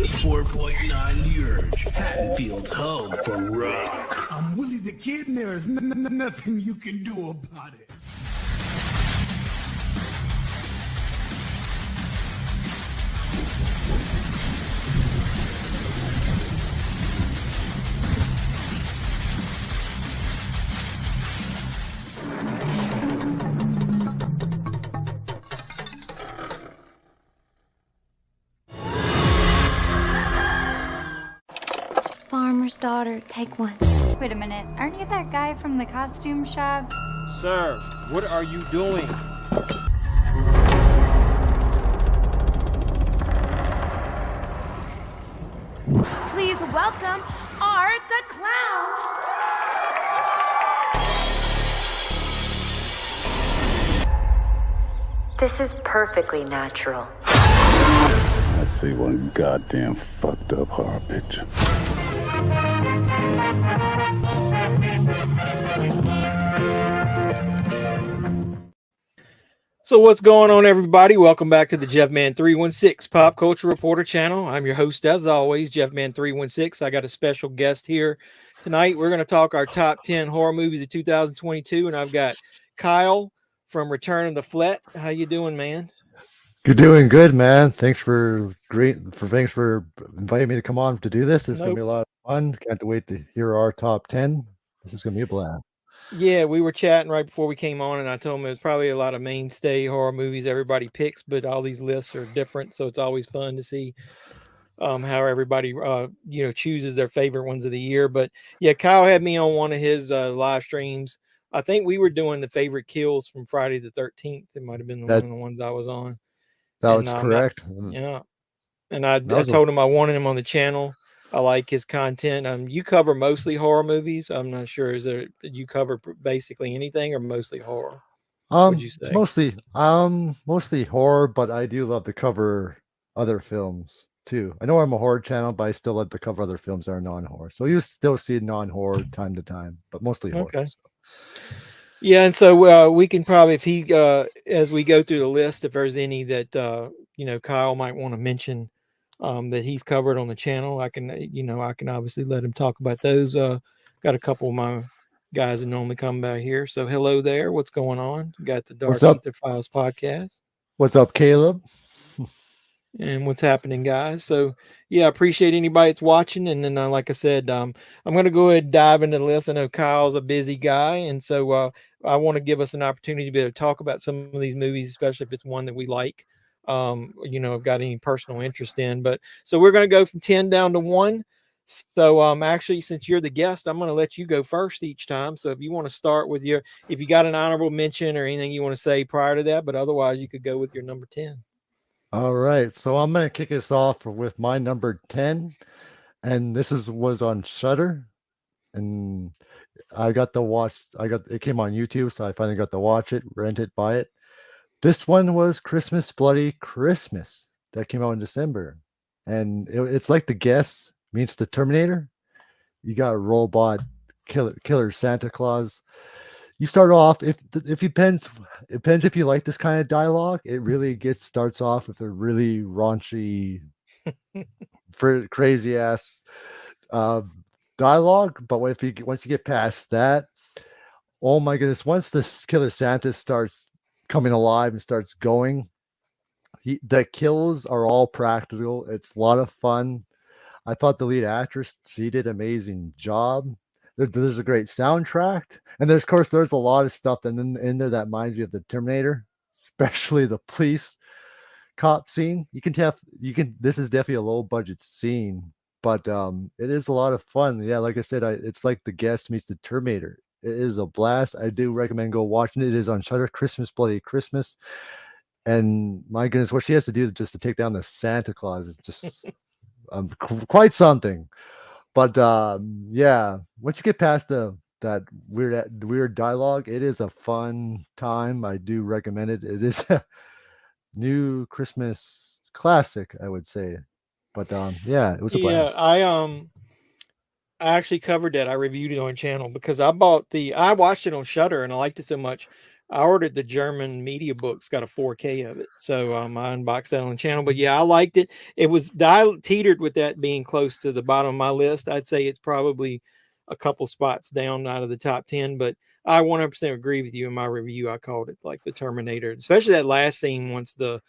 104.9 The Urge, Haddonfield's home for rock. I'm Willie the Kid, and there's nothing you can do about it. Farmer's daughter, take one. Wait a minute, aren't you that guy from the costume shop? Sir, what are you doing? Please welcome Art the Clown. This is perfectly natural. I see one goddamn fucked up horror picture. So what's going on, everybody? Welcome back to the JEFFMAN316 Pop Culture Reporter channel. I'm your host, as always, JEFFMAN316. I got a special guest here tonight. We're going to talk our top 10 horror movies of 2022, and I've got Kyle from Return of the Flett. How you doing, man? You're doing good, man. Thanks for inviting me to come on to do this. It's gonna be a lot of fun. Can't wait to hear our top 10. This is gonna be a blast. Yeah, we were chatting right before we came on, and I told him there's probably a lot of mainstay horror movies everybody picks, but all these lists are different, so it's always fun to see how everybody chooses their favorite ones of the year. But yeah, Kyle had me on one of his live streams. I think we were doing the favorite kills from Friday the 13th. It might have been one of the ones I was on. That was correct. I told him I wanted him on the channel. I like his content. You cover mostly horror movies. I'm not sure. You cover basically anything or mostly horror? Would you say? It's mostly horror, but I do love to cover other films too. I know I'm a horror channel, but I still like to cover other films that are non-horror. So you still see non-horror time to time, but mostly horror. Okay. So. Yeah, and so we can probably, if he, as we go through the list, if there's any that Kyle might want to mention that he's covered on the channel, I can obviously let him talk about those. Got a couple of my guys that normally come by here. So hello there, what's going on? Got the Dark Ether Files podcast. What's up, Caleb? And what's happening, guys? So yeah, I appreciate anybody that's watching. And then like I said, I'm going to go ahead and dive into the list. I know Kyle's a busy guy, and so I want to give us an opportunity to be able to talk about some of these movies, especially if it's one that we like, I've got any personal interest in. But so we're going to go from 10 down to 1. So actually, since you're the guest, I'm going to let you go first each time. So if you want to start with if you got an honorable mention or anything you want to say prior to that, but otherwise you could go with your number 10. All right, so I'm gonna kick us off with my number 10, and this was on Shudder, and I got to watch. It came on YouTube, so I finally got to watch it, rent it, buy it. This one was Christmas Bloody Christmas that came out in December, and it's like The Guest meets the Terminator. You got a robot killer Santa Claus. You start off it depends if you like this kind of dialogue. It really starts off with a really raunchy, crazy ass dialogue. But once you get past that, oh my goodness! Once this killer Santa starts coming alive and starts going, the kills are all practical. It's a lot of fun. I thought the lead actress, she did an amazing job. There's a great soundtrack, and there's a lot of stuff in there that reminds me of the Terminator, especially the police cop scene. This is definitely a low budget scene, but it is a lot of fun. Yeah, like I said, it's like The Guest meets the Terminator. It is a blast. I do recommend go watching it. It is on Shudder. Christmas Bloody Christmas, and my goodness, what she has to do just to take down the Santa Claus is just quite something. But yeah, once you get past that weird dialogue, it is a fun time. I do recommend it. It is a new Christmas classic, I would say. But yeah, it was a blast. Yeah, I actually covered that. I reviewed it on channel because I watched it on Shudder and I liked it so much. I ordered the German media books, got a 4K of it. So I unboxed that on the channel. But yeah, I liked it. It was teetered with that being close to the bottom of my list. I'd say it's probably a couple spots down out of the top 10. But I 100% agree with you in my review. I called it like the Terminator, especially that last scene once the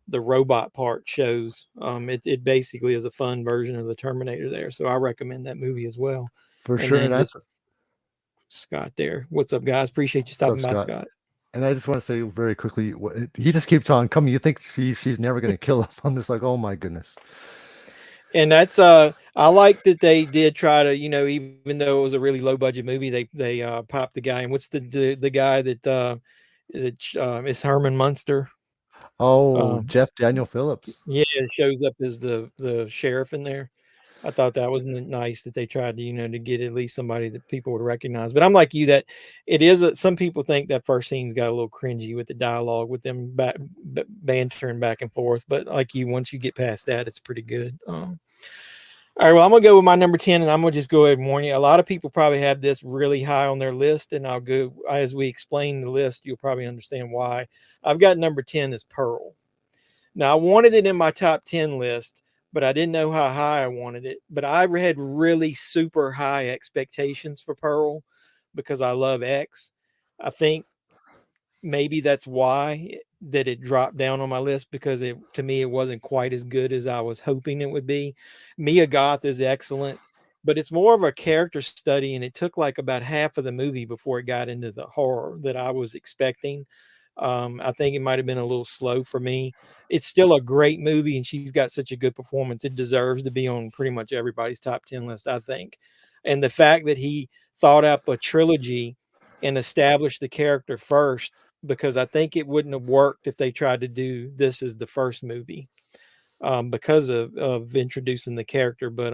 robot part shows. It basically is a fun version of the Terminator there. So I recommend that movie as well. For And sure. then And just Scott there. What's up, guys? Appreciate you stopping by, Scott. And I just want to say very quickly, he just keeps on coming. You think she's never going to kill him? I'm just like, oh my goodness. And that's I like that they did try to, even though it was a really low budget movie, they popped the guy. And what's the guy that is Herman Munster? Oh, Jeff Daniel Phillips. Yeah, it shows up as the sheriff in there. I thought that was nice that they tried to, to get at least somebody that people would recognize. But I'm like you, that it is some people think that first scene's got a little cringy with the dialogue, with them bantering back and forth. But like you, once you get past that, it's pretty good. All right, well, I'm gonna go with my number 10, and I'm gonna just go ahead and warn you. A lot of people probably have this really high on their list, and I'll go as we explain the list. You'll probably understand why. I've got number 10 as Pearl. Now, I wanted it in my top 10 list, but I didn't know how high I wanted it. But I had really super high expectations for Pearl because I love X. I think maybe that's why that it dropped down on my list, because to me, it wasn't quite as good as I was hoping it would be. Mia Goth is excellent, but it's more of a character study, and it took like about half of the movie before it got into the horror that I was expecting. I think it might have been a little slow for me. It's still a great movie, and she's got such a good performance. It deserves to be on pretty much everybody's top 10 list, I think. And the fact that he thought up a trilogy and established the character first, because I think it wouldn't have worked if they tried to do this as the first movie, because of introducing the character. But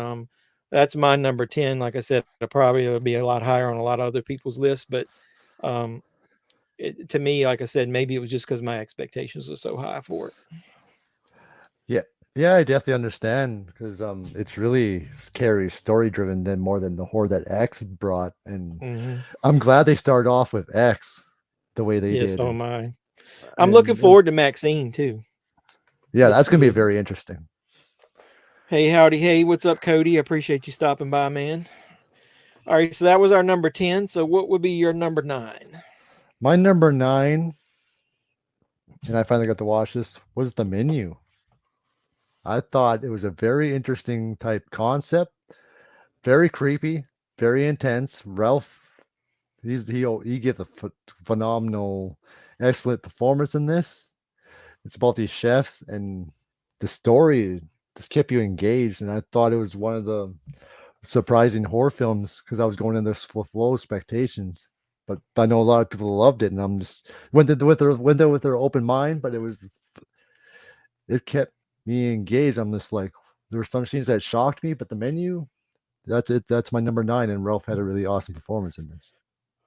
that's my number 10. Like I said, it'll probably be a lot higher on a lot of other people's lists, but to me, like I said, maybe it was just because my expectations are so high for it. Yeah, I definitely understand, because it's really scary, story driven, than more than the horror that X brought. And I'm glad they started off with X the way they did. So am I. I'm looking forward to Maxine too. Yeah, that's gonna be very interesting. Hey, howdy, hey, what's up, Cody? I appreciate you stopping by, man. All right, so that was our number 10. So what would be your number 9? My number 9, and I finally got to watch this, was The Menu. I thought it was a very interesting type concept, very creepy, very intense. Ralph, he gives a phenomenal, excellent performance in this. It's about these chefs, and the story just kept you engaged. And I thought it was one of the surprising horror films, because I was going in there with low expectations. But I know a lot of people loved it, and I'm just went there with their open mind. But it kept me engaged. I'm just like, there were some scenes that shocked me, but The Menu, that's it. That's my number 9, and Ralph had a really awesome performance in this.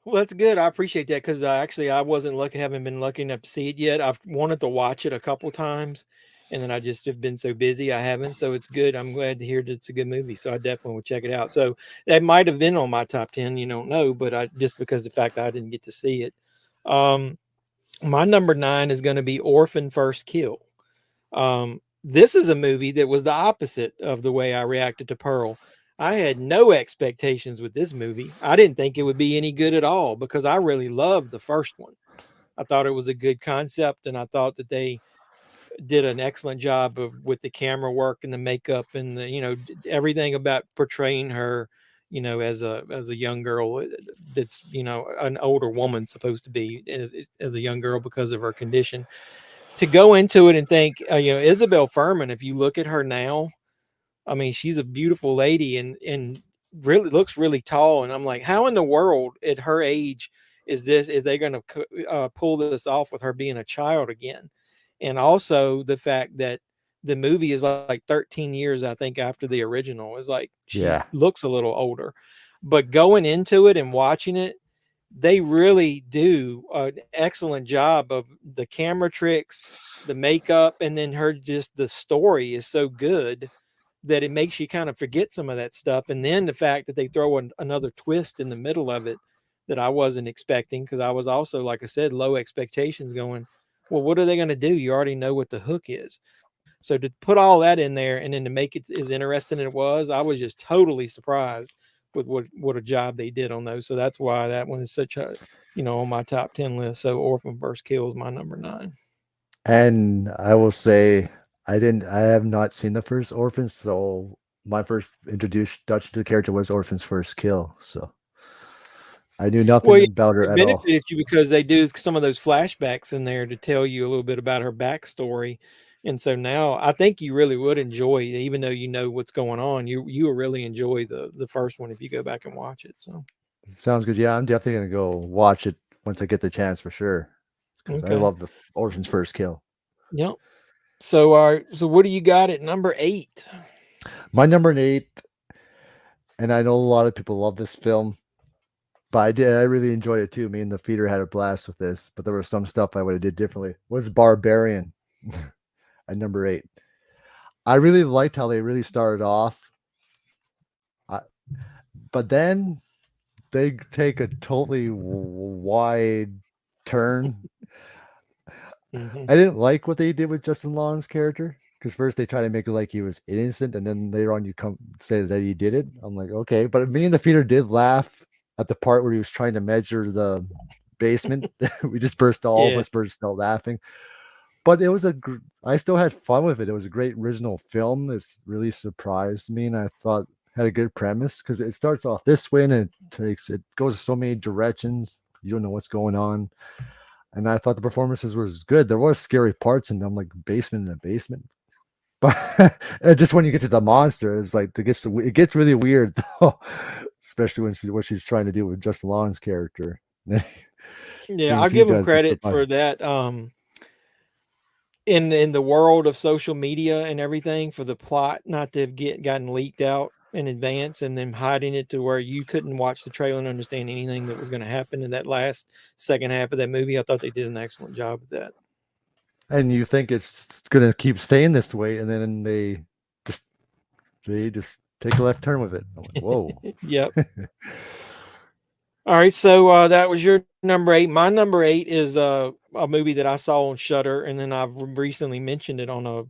Well, that's good. I appreciate that, because actually I haven't been lucky enough to see it yet. I've wanted to watch it a couple times, and then I just have been so busy I haven't. So it's good. I'm glad to hear that it's a good movie. So I definitely will check it out. So that might have been on my top 10. You don't know, but just because of the fact that I didn't get to see it. My number 9 is going to be Orphan First Kill. This is a movie that was the opposite of the way I reacted to Pearl. I had no expectations with this movie. I didn't think it would be any good at all, because I really loved the first one. I thought it was a good concept, and I thought that they did an excellent job with the camera work and the makeup and the, everything about portraying her, as a young girl that's, an older woman supposed to be as a young girl because of her condition. To go into it and think, Isabel Furman, if you look at her now, I mean, she's a beautiful lady and really looks really tall. And I'm like, how in the world at her age is they going to pull this off with her being a child again? And also the fact that the movie is like 13 years, I think, after the original. Is like, she looks a little older. But going into it and watching it, they really do an excellent job of the camera tricks, the makeup, and then the story is so good that it makes you kind of forget some of that stuff. And then the fact that they throw another twist in the middle of it that I wasn't expecting, because I was also, like I said, low expectations going, well, what are they going to do? You already know what the hook is. So to put all that in there and then to make it as interesting as it was, I was just totally surprised with what a job they did on those. So that's why that one is such a, on my top 10 list. So Orphan First Kill is my number 9. And I will say I have not seen the first Orphans, so my first introduction to the character was Orphan's First Kill. So I knew nothing Well, about her it at all. benefited you because they do some of those flashbacks in there to tell you a little bit about her backstory. And so now I think you really would enjoy, even though you know what's going on, you will really enjoy the first one if you go back and watch it. So Sounds good. Yeah, I'm definitely gonna go watch it once I get the chance for sure. Because I okay. love the Orphan's First Kill. Yep. So so what do you got at number 8? My number 8, and I know a lot of people love this film, but I really enjoyed it too. Me and the feeder had a blast with this, but there was some stuff I would have did differently. Was Barbarian at number 8. I really liked how they really started off. But then they take a totally wide turn. Mm-hmm. I didn't like what they did with Justin Long's character, because first they try to make it like he was innocent, and then later on you come say that he did it. I'm like, okay, but me and the feeder did laugh at the part where he was trying to measure the basement. We just all of us burst out laughing. But it was I still had fun with it. It was a great original film. It's really surprised me, and I thought had a good premise, because it starts off this way and it goes so many directions. You don't know what's going on. And I thought the performances was good. There was scary parts in them, like basement in a basement. But just when you get to the monster, it's like it gets really weird though, especially what she's trying to do with Justin Long's character. Yeah, I'll give them credit for that. In the world of social media and everything, for the plot not to have gotten leaked out in advance and them hiding it to where you couldn't watch the trailer and understand anything that was going to happen in that last second half of that movie. I thought they did an excellent job with that. And you think it's going to keep staying this way, and then they just take a left turn with it. I'm like, whoa. Yep. All right, so that was your number 8. My number 8 is a movie that I saw on Shudder, and then I've recently mentioned it on a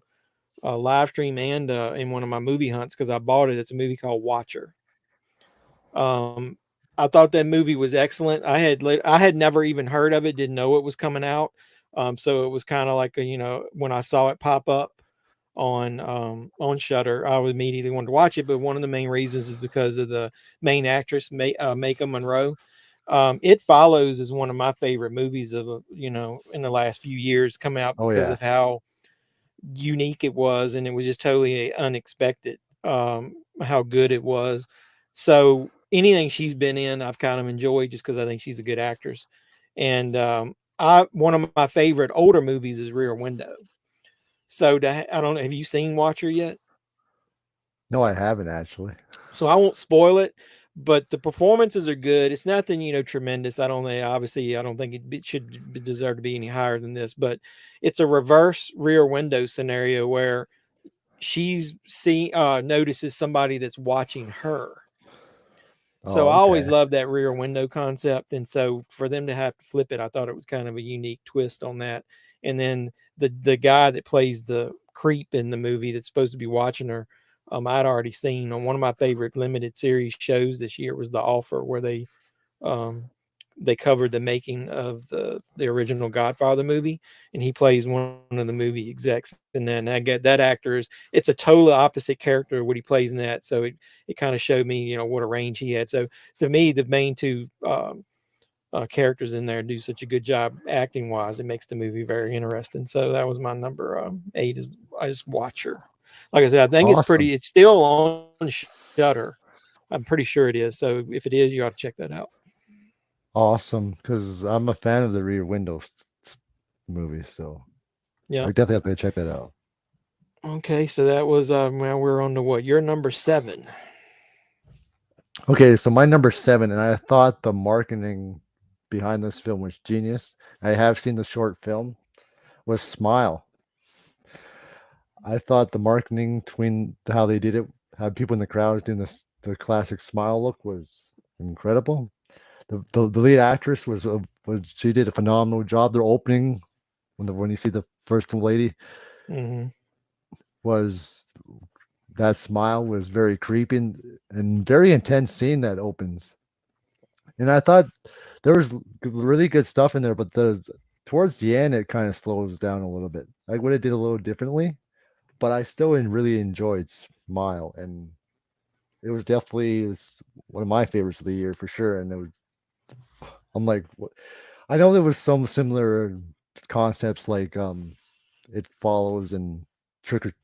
live stream and in one of my movie hunts because I bought it. It's a movie called Watcher. I thought that movie was excellent. I had never even heard of it, didn't know it was coming out. So it was kind of like when I saw it pop up on Shudder, I was immediately wanted to watch it. But one of the main reasons is because of the main actress, Maika Monroe. It Follows is one of my favorite movies of in the last few years come out because of how unique it was, and it was just totally unexpected how good it was. So anything she's been in, I've kind of enjoyed just because I think she's a good actress. And one of my favorite older movies is Rear Window. So I don't know, have you seen Watcher yet? No, I haven't actually. So I won't spoil it, but the performances are good. It's nothing, tremendous. I don't think it should deserve to be any higher than this, but it's a reverse Rear Window scenario where she's notices somebody that's watching her. So I always love that Rear Window concept. And so for them to have to flip it, I thought it was kind of a unique twist on that. And then the guy that plays the creep in the movie that's supposed to be watching her, I'd already seen on one of my favorite limited series shows this year was The Offer, where they covered the making of the original Godfather movie, and he plays one of the movie execs. And then that actor it's a totally opposite character of what he plays in that. So it kind of showed me, what a range he had. So to me, the main two characters in there do such a good job acting wise. It makes the movie very interesting. So that was my number 8 is Watcher. Like I said, I think it's still on Shudder. I'm pretty sure it is. So if it is, you ought to check that out. Awesome, because I'm a fan of the Rear Window movie, so yeah, I definitely have to check that out. Okay, so that was now we're on to what? Your number 7. Okay, so my number 7, and I thought the marketing behind this film was genius. I have seen the short film, was Smile. I thought the marketing between how they did it, how people in the crowds doing the classic smile look was incredible. the lead actress was she did a phenomenal job. Their opening when you see the first lady was that smile was very creepy and very intense scene that opens. And I thought there was really good stuff in there, but towards the end it kind of slows down a little bit. I would have did a little differently, but I still really enjoyed Smile, and it was definitely one of my favorites of the year for sure. And I'm like, what? I know there was some similar concepts like It Follows and Truth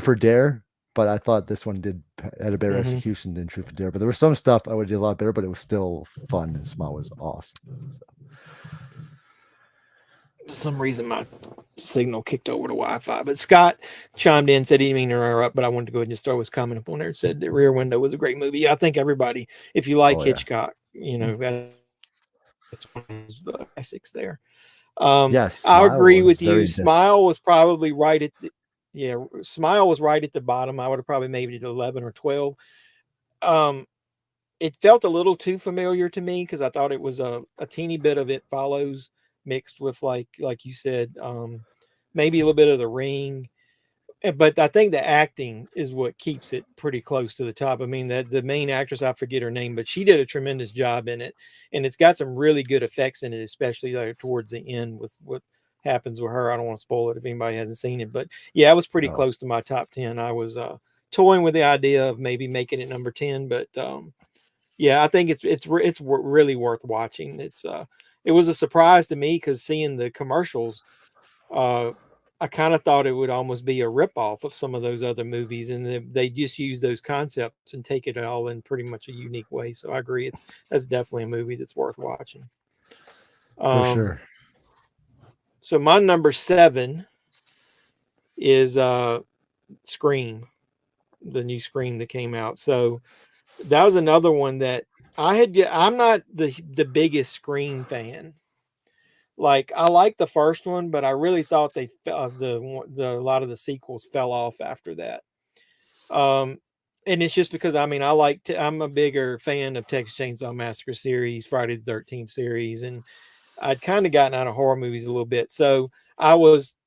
or Dare, but I thought this one had a better execution than Truth or Dare. But there was some stuff I would do a lot better, but it was still fun, and Smile was awesome. So. For some reason my signal kicked over to Wi-Fi, but Scott chimed in, said he didn't mean to interrupt, but I wanted to go ahead and just throw his comment up on there. It said that Rear Window was a great movie. I think everybody, if you like Hitchcock, that's one of his classics there. Yes, I agree with you. Smile was probably right at Smile was right at the bottom. I would have probably made it 11 or 12. It felt a little too familiar to me because I thought it was a teeny bit of It Follows mixed with like you said, maybe a little bit of The Ring. But I think the acting is what keeps it pretty close to the top. I mean, the main actress, I forget her name, but she did a tremendous job in it. And it's got some really good effects in it, especially like towards the end with what happens with her. I don't want to spoil it if anybody hasn't seen it. But yeah, it was pretty close to my top 10. I was toying with the idea of maybe making it number 10. But yeah, I think it's really worth watching. It was a surprise to me because seeing the commercials, I kind of thought it would almost be a ripoff of some of those other movies, and they just use those concepts and take it all in pretty much a unique way. So I agree, that's definitely a movie that's worth watching. For sure. So my number 7 is Scream, the new Scream that came out. So that was another one that I'm not the biggest Scream fan. Like I like the first one, but I really thought a lot of the sequels fell off after that. And it's just because I'm a bigger fan of Texas Chainsaw Massacre series, Friday the 13th series, and I'd kind of gotten out of horror movies a little bit. So I was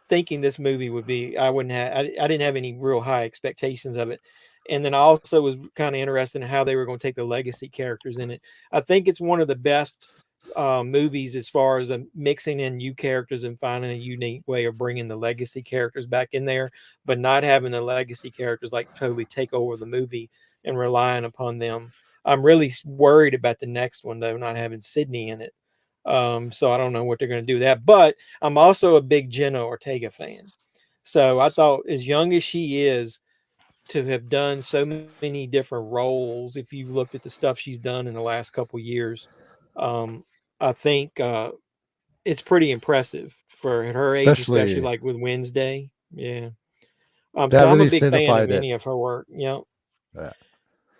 thinking this movie would be, I didn't have any real high expectations of it. And then I also was kind of interested in how they were going to take the legacy characters in it. I think it's one of the best movies as far as mixing in new characters and finding a unique way of bringing the legacy characters back in there, but not having the legacy characters like totally take over the movie and relying upon them. I'm really worried about the next one though, not having Sydney in it. So I don't know what they're going to do with that, but I'm also a big Jenna Ortega fan. So I thought, as young as she is, to have done so many different roles, if you've looked at the stuff she's done in the last couple of years, I think it's pretty impressive for her age, especially like with Wednesday. Yeah. So I'm a big fan of any of her work. Yeah.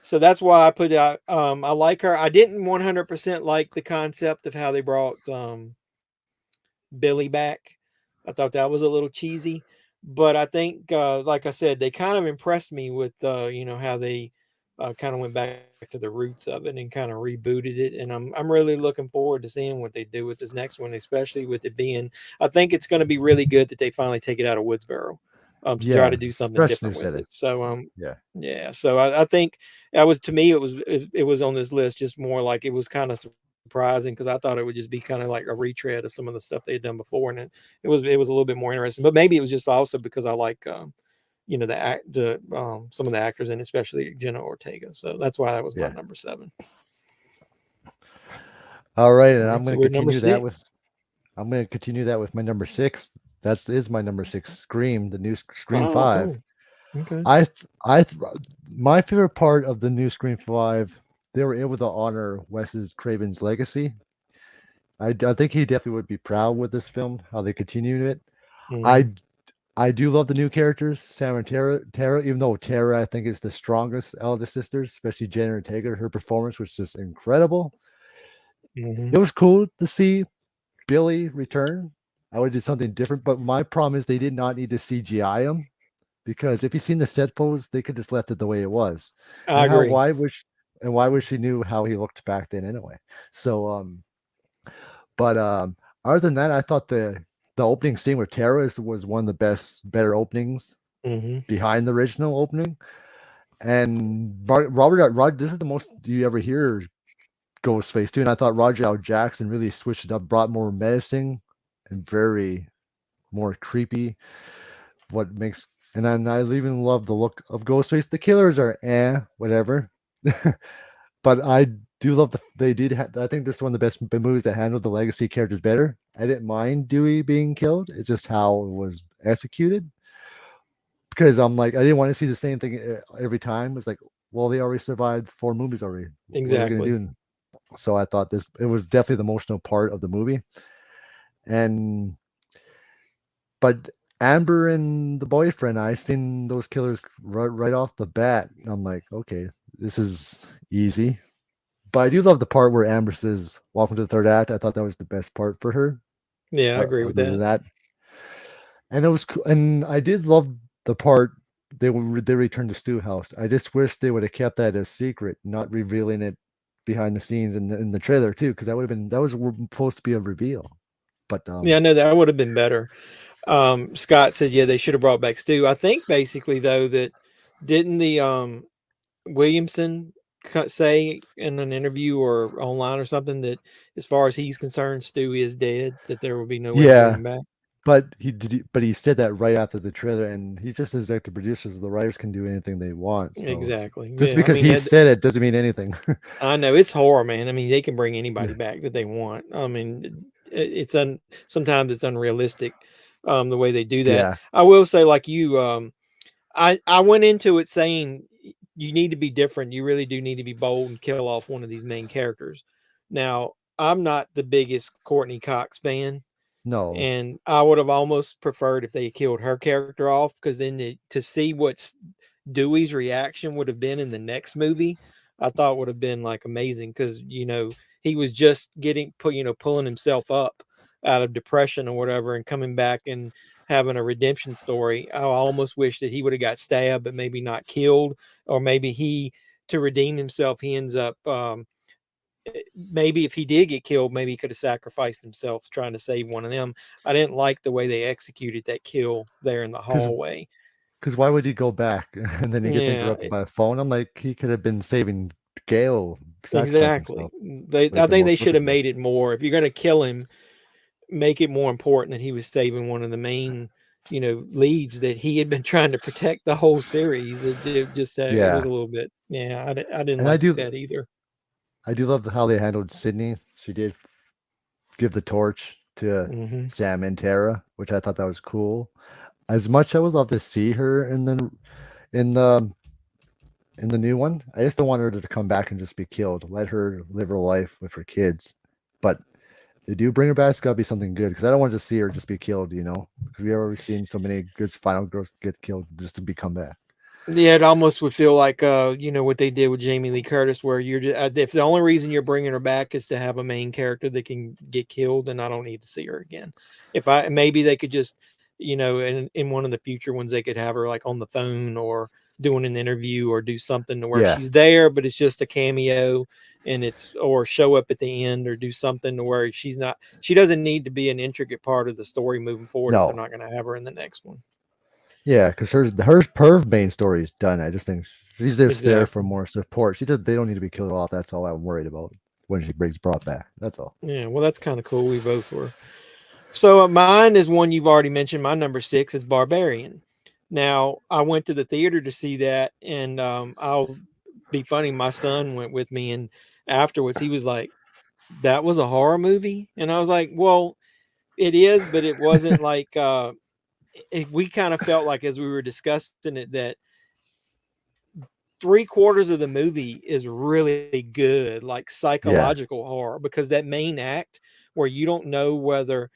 So that's why I put out, I like her. I didn't 100% like the concept of how they brought Billy back. I thought that was a little cheesy, but I think, like I said, they kind of impressed me with, how they kind of went back to the roots of it and kind of rebooted it. And I'm really looking forward to seeing what they do with this next one, especially with it being, I think it's going to be really good that they finally take it out of Woodsboro to try to do something different with it. So, yeah. So I think that was, to me, it was on this list just more like it was kind of surprising because I thought it would just be kind of like a retread of some of the stuff they had done before. And it was a little bit more interesting, but maybe it was just also because I like, some of the actors in, especially Jenna Ortega. So that's why that was my number 7. All right, and I'm going to continue that with my number 6. That is my number 6, Scream, the new Scream 5. Okay. My favorite part of the new Scream 5, they were able to honor Wes Craven's legacy. I think he definitely would be proud with this film, how they continued it. Mm-hmm. I do love the new characters, Sam and Tara, even though Tara, I think, is the strongest out of the sisters, especially Jenna Ortega. Her performance was just incredible. Mm-hmm. It was cool to see Billy return. I would do something different, but my problem is they did not need to CGI him, because if you've seen the set pose, they could just left it the way it was. I agree. and why would she knew how he looked back then anyway? So but other than that, I thought the opening scene with Tara was one of the better openings behind the original opening. And Robert, this is the most you ever hear Ghostface too. And I thought Roger L. Jackson really switched it up, brought more menacing and very more creepy. And then I even love the look of Ghostface. The killers are whatever. But I do love I think this is one of the best movies that handled the legacy characters better. I didn't mind Dewey being killed. It's just how it was executed. Because I'm like, I didn't want to see the same thing every time. It's like, well, they already survived 4 movies already. Exactly. What are we gonna do? So I thought it was definitely the emotional part of the movie. But Amber and the boyfriend, I seen those killers right off the bat. I'm like, okay, this is easy. But I do love the part where Amber says, "Welcome to the third act." I thought that was the best part for her. Yeah, I agree with that. And it was cool. And I did love the part they returned to Stu House. I just wish they would have kept that a secret, not revealing it behind the scenes in the trailer too, because that was supposed to be a reveal. But yeah, no, that would have been better. Scott said, yeah, they should have brought back Stu. I think basically though that didn't the Williamson say in an interview or online or something that as far as he's concerned, Stu is dead, that there will be no way to bring him back. But he said that right after the trailer, and he just says that the producers, the writers can do anything they want. So exactly. Just because he said it doesn't mean anything. I know it's horror, man. I mean, they can bring anybody back that they want. I mean, sometimes it's unrealistic the way they do that. Yeah. I will say, like you, I went into it saying you need to be different. You really do need to be bold and kill off one of these main characters. Now, I'm not the biggest Courtney Cox fan. No. And I would have almost preferred if they killed her character off, because then to see what Dewey's reaction would have been in the next movie, I thought would have been like amazing, because he was just pulling himself up out of depression or whatever and coming back and having a redemption story. I almost wish that he would have got stabbed but maybe not killed, or maybe to redeem himself, he ends up maybe if he did get killed, maybe he could have sacrificed himself trying to save one of them. I didn't like the way they executed that kill there in the hallway. Because why would he go back and then he gets interrupted by a phone? I'm like, he could have been saving Gail. Exactly. I think they should have made it more. If you're going to kill him, make it more important that he was saving one of the main, leads that he had been trying to protect the whole series. It was a little bit. Yeah, I didn't like that either. I do love how they handled Sydney. She did give the torch to Sam and Tara, which I thought that was cool. As much I would love to see her in the new one, I just don't want her to come back and just be killed. Let her live her life with her kids. But they do bring her back. It's got to be something good, because I don't want to see her just be killed. Because we've already seen so many good final girls get killed just to come back. Yeah, it almost would feel like what they did with Jamie Lee Curtis, where you're just, if the only reason you're bringing her back is to have a main character that can get killed, then I don't need to see her again. Maybe they could just, in one of the future ones, they could have her like on the phone or doing an interview or do something to where she's there, but it's just a cameo, or show up at the end or do something to where she doesn't need to be an intricate part of the story moving forward. If they're not going to have her in the next one. Yeah, because her main story is done. I just think she's just there for more support. They don't need to be killed off. That's all I'm worried about when she brings brought back. That's all. Yeah, well, that's kind of cool. We both were. So mine is one you've already mentioned. My number 6 is Barbarian. Now, I went to the theater to see that, and I'll be funny. My son went with me, and afterwards he was like, "That was a horror movie," and I was like, "Well, it is, but it wasn't like." We kind of felt like, as we were discussing it, that 3/4 of the movie is really good, like psychological horror, because that main act where you don't know whether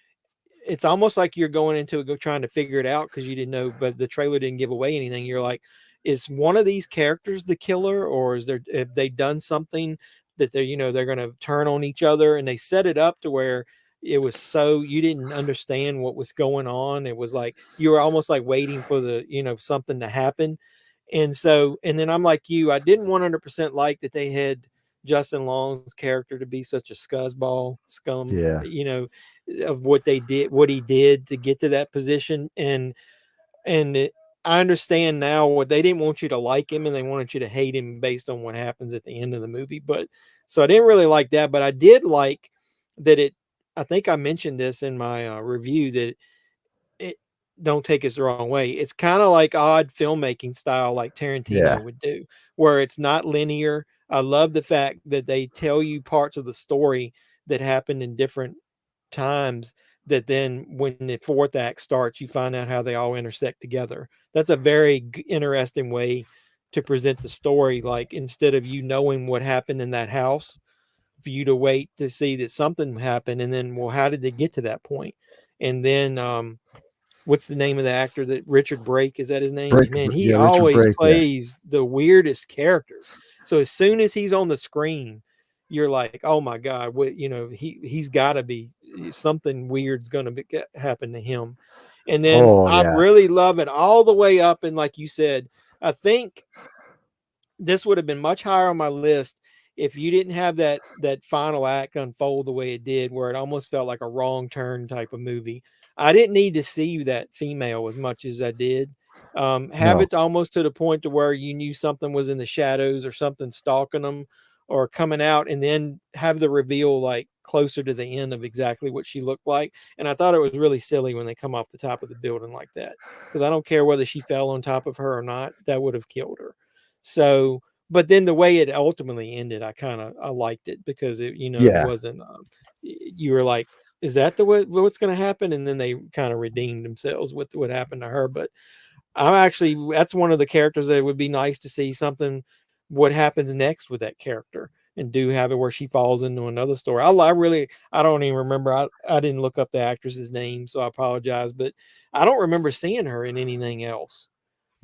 it's almost like you're going into it, trying to figure it out because you didn't know, but the trailer didn't give away anything. You're like, is one of these characters the killer, or have they done something that they're going to turn on each other? And they set it up to where it was so you didn't understand what was going on. It was like you were almost like waiting for the something to happen, And so, and then I'm like you, I didn't 100% like that they had Justin Long's character to be such a scuzzball scum, Yeah. you know, of what they did, what he did to get to that position. And I understand now what they didn't want you to like him and they wanted you to hate him based on what happens at the end of the movie. But so I didn't really like that, but I did like that I think I mentioned this in my review that it, don't take us the wrong way. It's kind of like odd filmmaking style, like Yeah. Tarantino would do, where it's not linear. I love the fact that they tell you parts of the story that happened in different times, that then when the fourth act starts, you find out how they all intersect together. That's a very interesting way to present the story. Like, instead of you knowing what happened in that house, for you to wait to see that something happened, and then, well, how did they get to that point? And then what's the name of the actor, that Richard Brake, is that his name? Man, he Yeah, Richard always Brake. Yeah. plays the weirdest characters. So as soon as he's on the screen, you're like, oh my God, what, he's got to be, something weird's going to happen to him. And then Oh I yeah. really love it all the way up. And like you said, I think this would have been much higher on my list if you didn't have that final act unfold the way it did, where it almost felt like a wrong turn type of movie. I didn't need to see that female as much as I did. Have No. it almost to the point to where you knew something was in the shadows or something stalking them or coming out, and then have the reveal like closer to the end of exactly what she looked like. And I thought it was really silly when they come off the top of the building like that, because I don't care whether she fell on top of her or not, that would have killed her. So, but then the way it ultimately ended, I liked it, because it, it Yeah. wasn't, you were like, is that the way, what's going to happen? And then they kind of redeemed themselves with what happened to her. But that's one of the characters that would be nice to see something, what happens next with that character, and do have it where she falls into another story. I don't even remember. I didn't look up the actress's name, so I apologize, but I don't remember seeing her in anything else.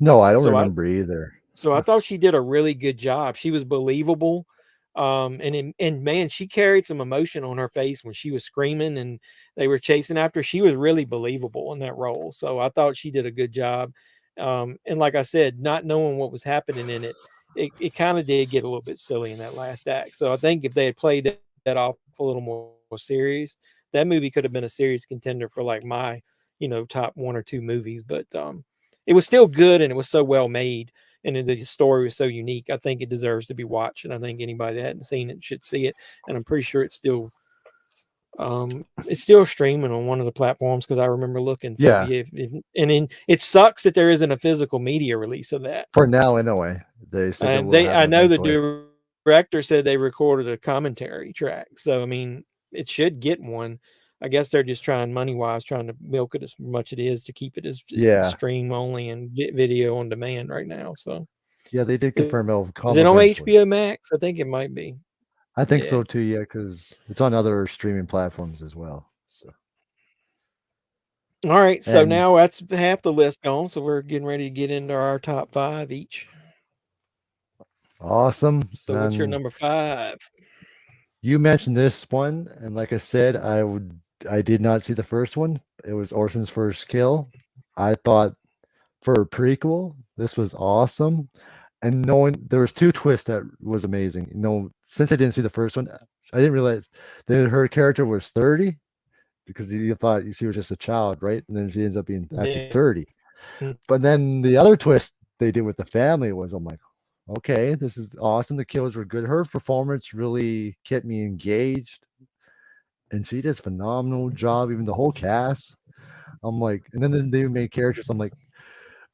No, I don't So remember either. I thought she did a really good job. She was believable. And man, she carried some emotion on her face when she was screaming and they were chasing after her. She was really believable in that role. So I thought she did a good job. And like I said, not knowing what was happening in it kind of did get a little bit silly in that last act. So I think if they had played that off a little more serious, that movie could have been a serious contender for like my, top one or two movies. But it was still good, and it was so well made, and the story was so unique. I think it deserves to be watched, and I think anybody that hadn't seen it should see it. And I'm pretty sure it's still streaming on one of the platforms, because I remember looking. So Yeah. it sucks that there isn't a physical media release of that. For now, anyway, they said that And we'll have I it know the eventually. director said they recorded a commentary track. So I mean, it should get one. I guess they're just trying, money wise, trying to milk it as much it is to keep it as Yeah. stream only and video on demand right now. So Yeah, they did confirm it'll is come it on eventually. HBO Max? I think it might be. I think Yeah. so too. Yeah, because it's on other streaming platforms as well. So, All right. So and now that's half the list gone. So we're getting ready to get into our top 5 each. awesome. So what's your And number 5? you mentioned this one, and like I said, I did not see the first one. It was Orphan's First Kill. I thought for a prequel, this was awesome. And knowing there was 2 twists that was amazing. Since I didn't see the first one, I didn't realize that her character was 30, because you thought she was just a child, right? And then she ends up being actually Yeah. 30. But then the other twist they did with the family was, I'm like, okay, this is awesome. The kills were good. Her performance really kept me engaged, and she does a phenomenal job. Even the whole cast. I'm like, and then the main characters, I'm like,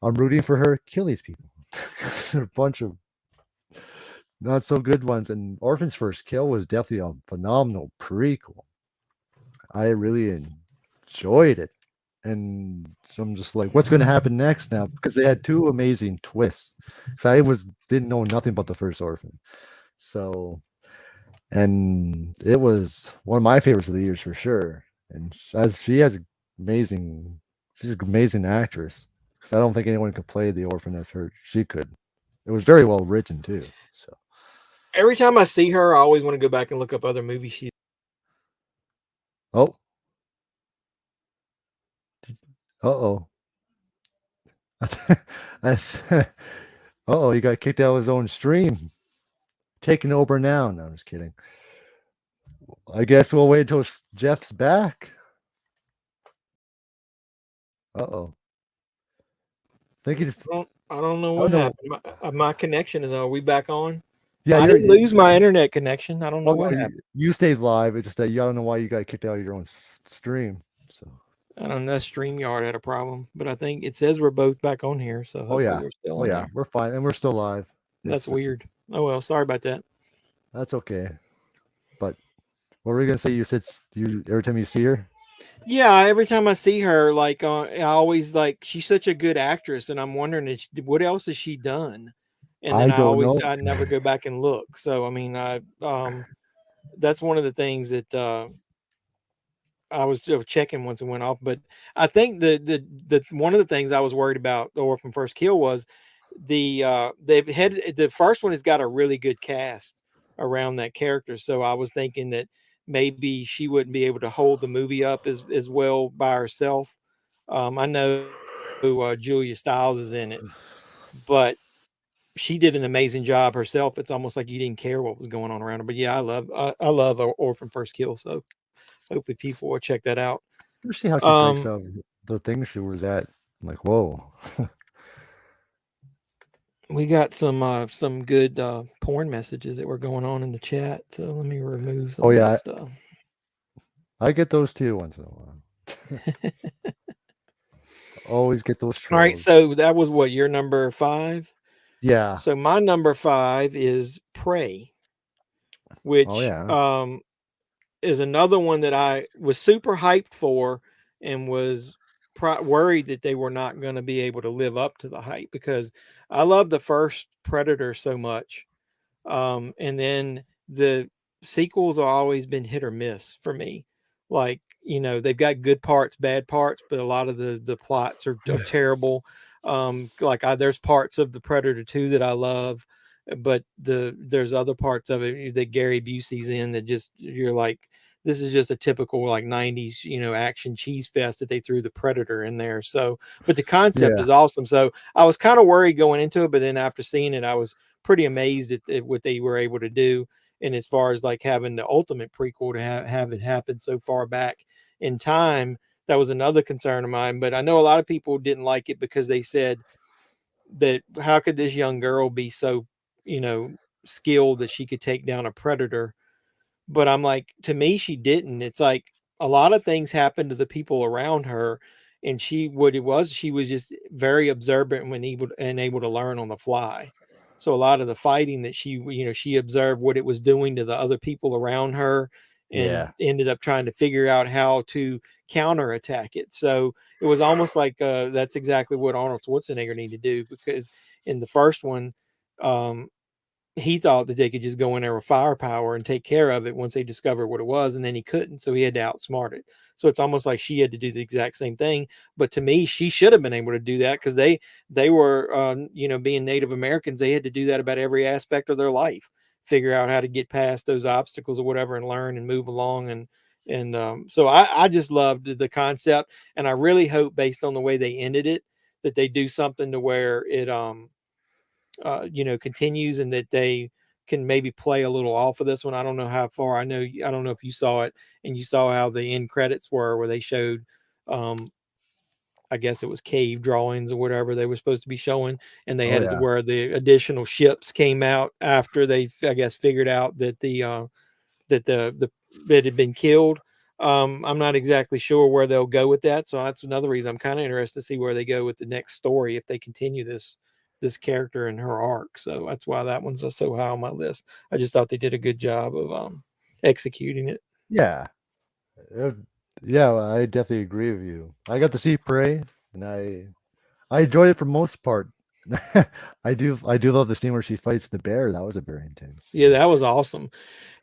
I'm rooting for her. Kill these people. A bunch of not so good ones. And Orphan's First Kill was definitely a phenomenal prequel. I really enjoyed it. And so I'm just like, what's going to happen next now? Because they had 2 amazing twists. So I didn't know nothing about the first Orphan. So, and it was one of my favorites of the years for sure. And she has amazing, she's an amazing actress. Because I don't think anyone could play the Orphan as she could. It was very well written too. So Every time I see her, I always want to go back and look up other movies she's. oh. Uh-oh. I Oh, he got kicked out of his own stream. Taking over now. No, I'm just kidding. I guess we'll wait until Jeff's back. Uh-oh. Think he just. I don't know Oh what no. happened. My connection is. Are we back on? Yeah, I didn't lose my internet connection. I don't know what happened. You stayed live. It's just that you don't know why you got kicked out of your own stream. So. I don't know. StreamYard had a problem, but I think it says we're both back on here. So hopefully we're still on there. We're fine, and we're still live. That's weird. Oh well, sorry about that. That's okay. But what were you gonna say? You said you every time you see her. Yeah, every time I see her, like I always like she's such a good actress, and I'm wondering what else has she done? And then I never go back and look. So I mean, that's one of the things that I was checking once it went off. But I think the one of the things I was worried about the Orphan First Kill was they've had the first one has got a really good cast around that character. So I was thinking that maybe she wouldn't be able to hold the movie up as well by herself. I know Julia Stiles is in it, but she did an amazing job herself. It's almost like you didn't care what was going on around her. But yeah, I love Orphan First Kill. So hopefully people will check that out. See how she breaks up the thing she was at. I'm like, whoa. We got some good porn messages that were going on in the chat. So let me remove some of that stuff. I get those too once in a while. Always get those trolls. All right, so that was what, your number 5? Yeah. So my number 5 is Prey, which is another one that I was super hyped for and was worried that they were not going to be able to live up to the hype, because I love the first Predator so much. And then the sequels have always been hit or miss for me. Like, you know, they've got good parts, bad parts, but a lot of the plots are terrible. There's parts of the Predator 2 that I love, but there's other parts of it that Gary Busey's in that just, you're like, this is just a typical like 90s, you know, action cheese fest that they threw the Predator in there. So, but the concept is awesome. So I was kind of worried going into it, but then after seeing it, I was pretty amazed at what they were able to do. And as far as like having the ultimate prequel to have it happen so far back in time, that was another concern of mine. But I know a lot of people didn't like it because they said that how could this young girl be so, you know, skilled that she could take down a predator? But I'm like, to me, she didn't. It's like a lot of things happened to the people around her, and she was just very observant and able to learn on the fly. So a lot of the fighting that she observed what it was doing to the other people around her, and ended up trying to figure out how to counterattack it. So it was almost like that's exactly what Arnold Schwarzenegger needed to do, because in the first one, he thought that they could just go in there with firepower and take care of it once they discovered what it was, and then he couldn't, so he had to outsmart it. So it's almost like she had to do the exact same thing. But to me, she should have been able to do that, because they were, being Native Americans, they had to do that about every aspect of their life, figure out how to get past those obstacles or whatever, and learn and move along. And so I just loved the concept, and I really hope, based on the way they ended it, that they do something to where it continues, and that they can maybe play a little off of this one. I don't know how far. I don't know if you saw it, and you saw how the end credits were, where they showed, I guess it was cave drawings or whatever they were supposed to be showing, and they had it where the additional ships came out after they, I guess, figured out that that had been killed. I'm not exactly sure where they'll go with that, so that's another reason I'm kind of interested to see where they go with the next story, if they continue this character and her arc. So that's why that one's so high on my list. I just thought they did a good job of executing it. Yeah, I definitely agree with you. I got to see Prey, and I enjoyed it for most part. I do love the scene where she fights the bear. That was a very intense. Yeah, that was awesome.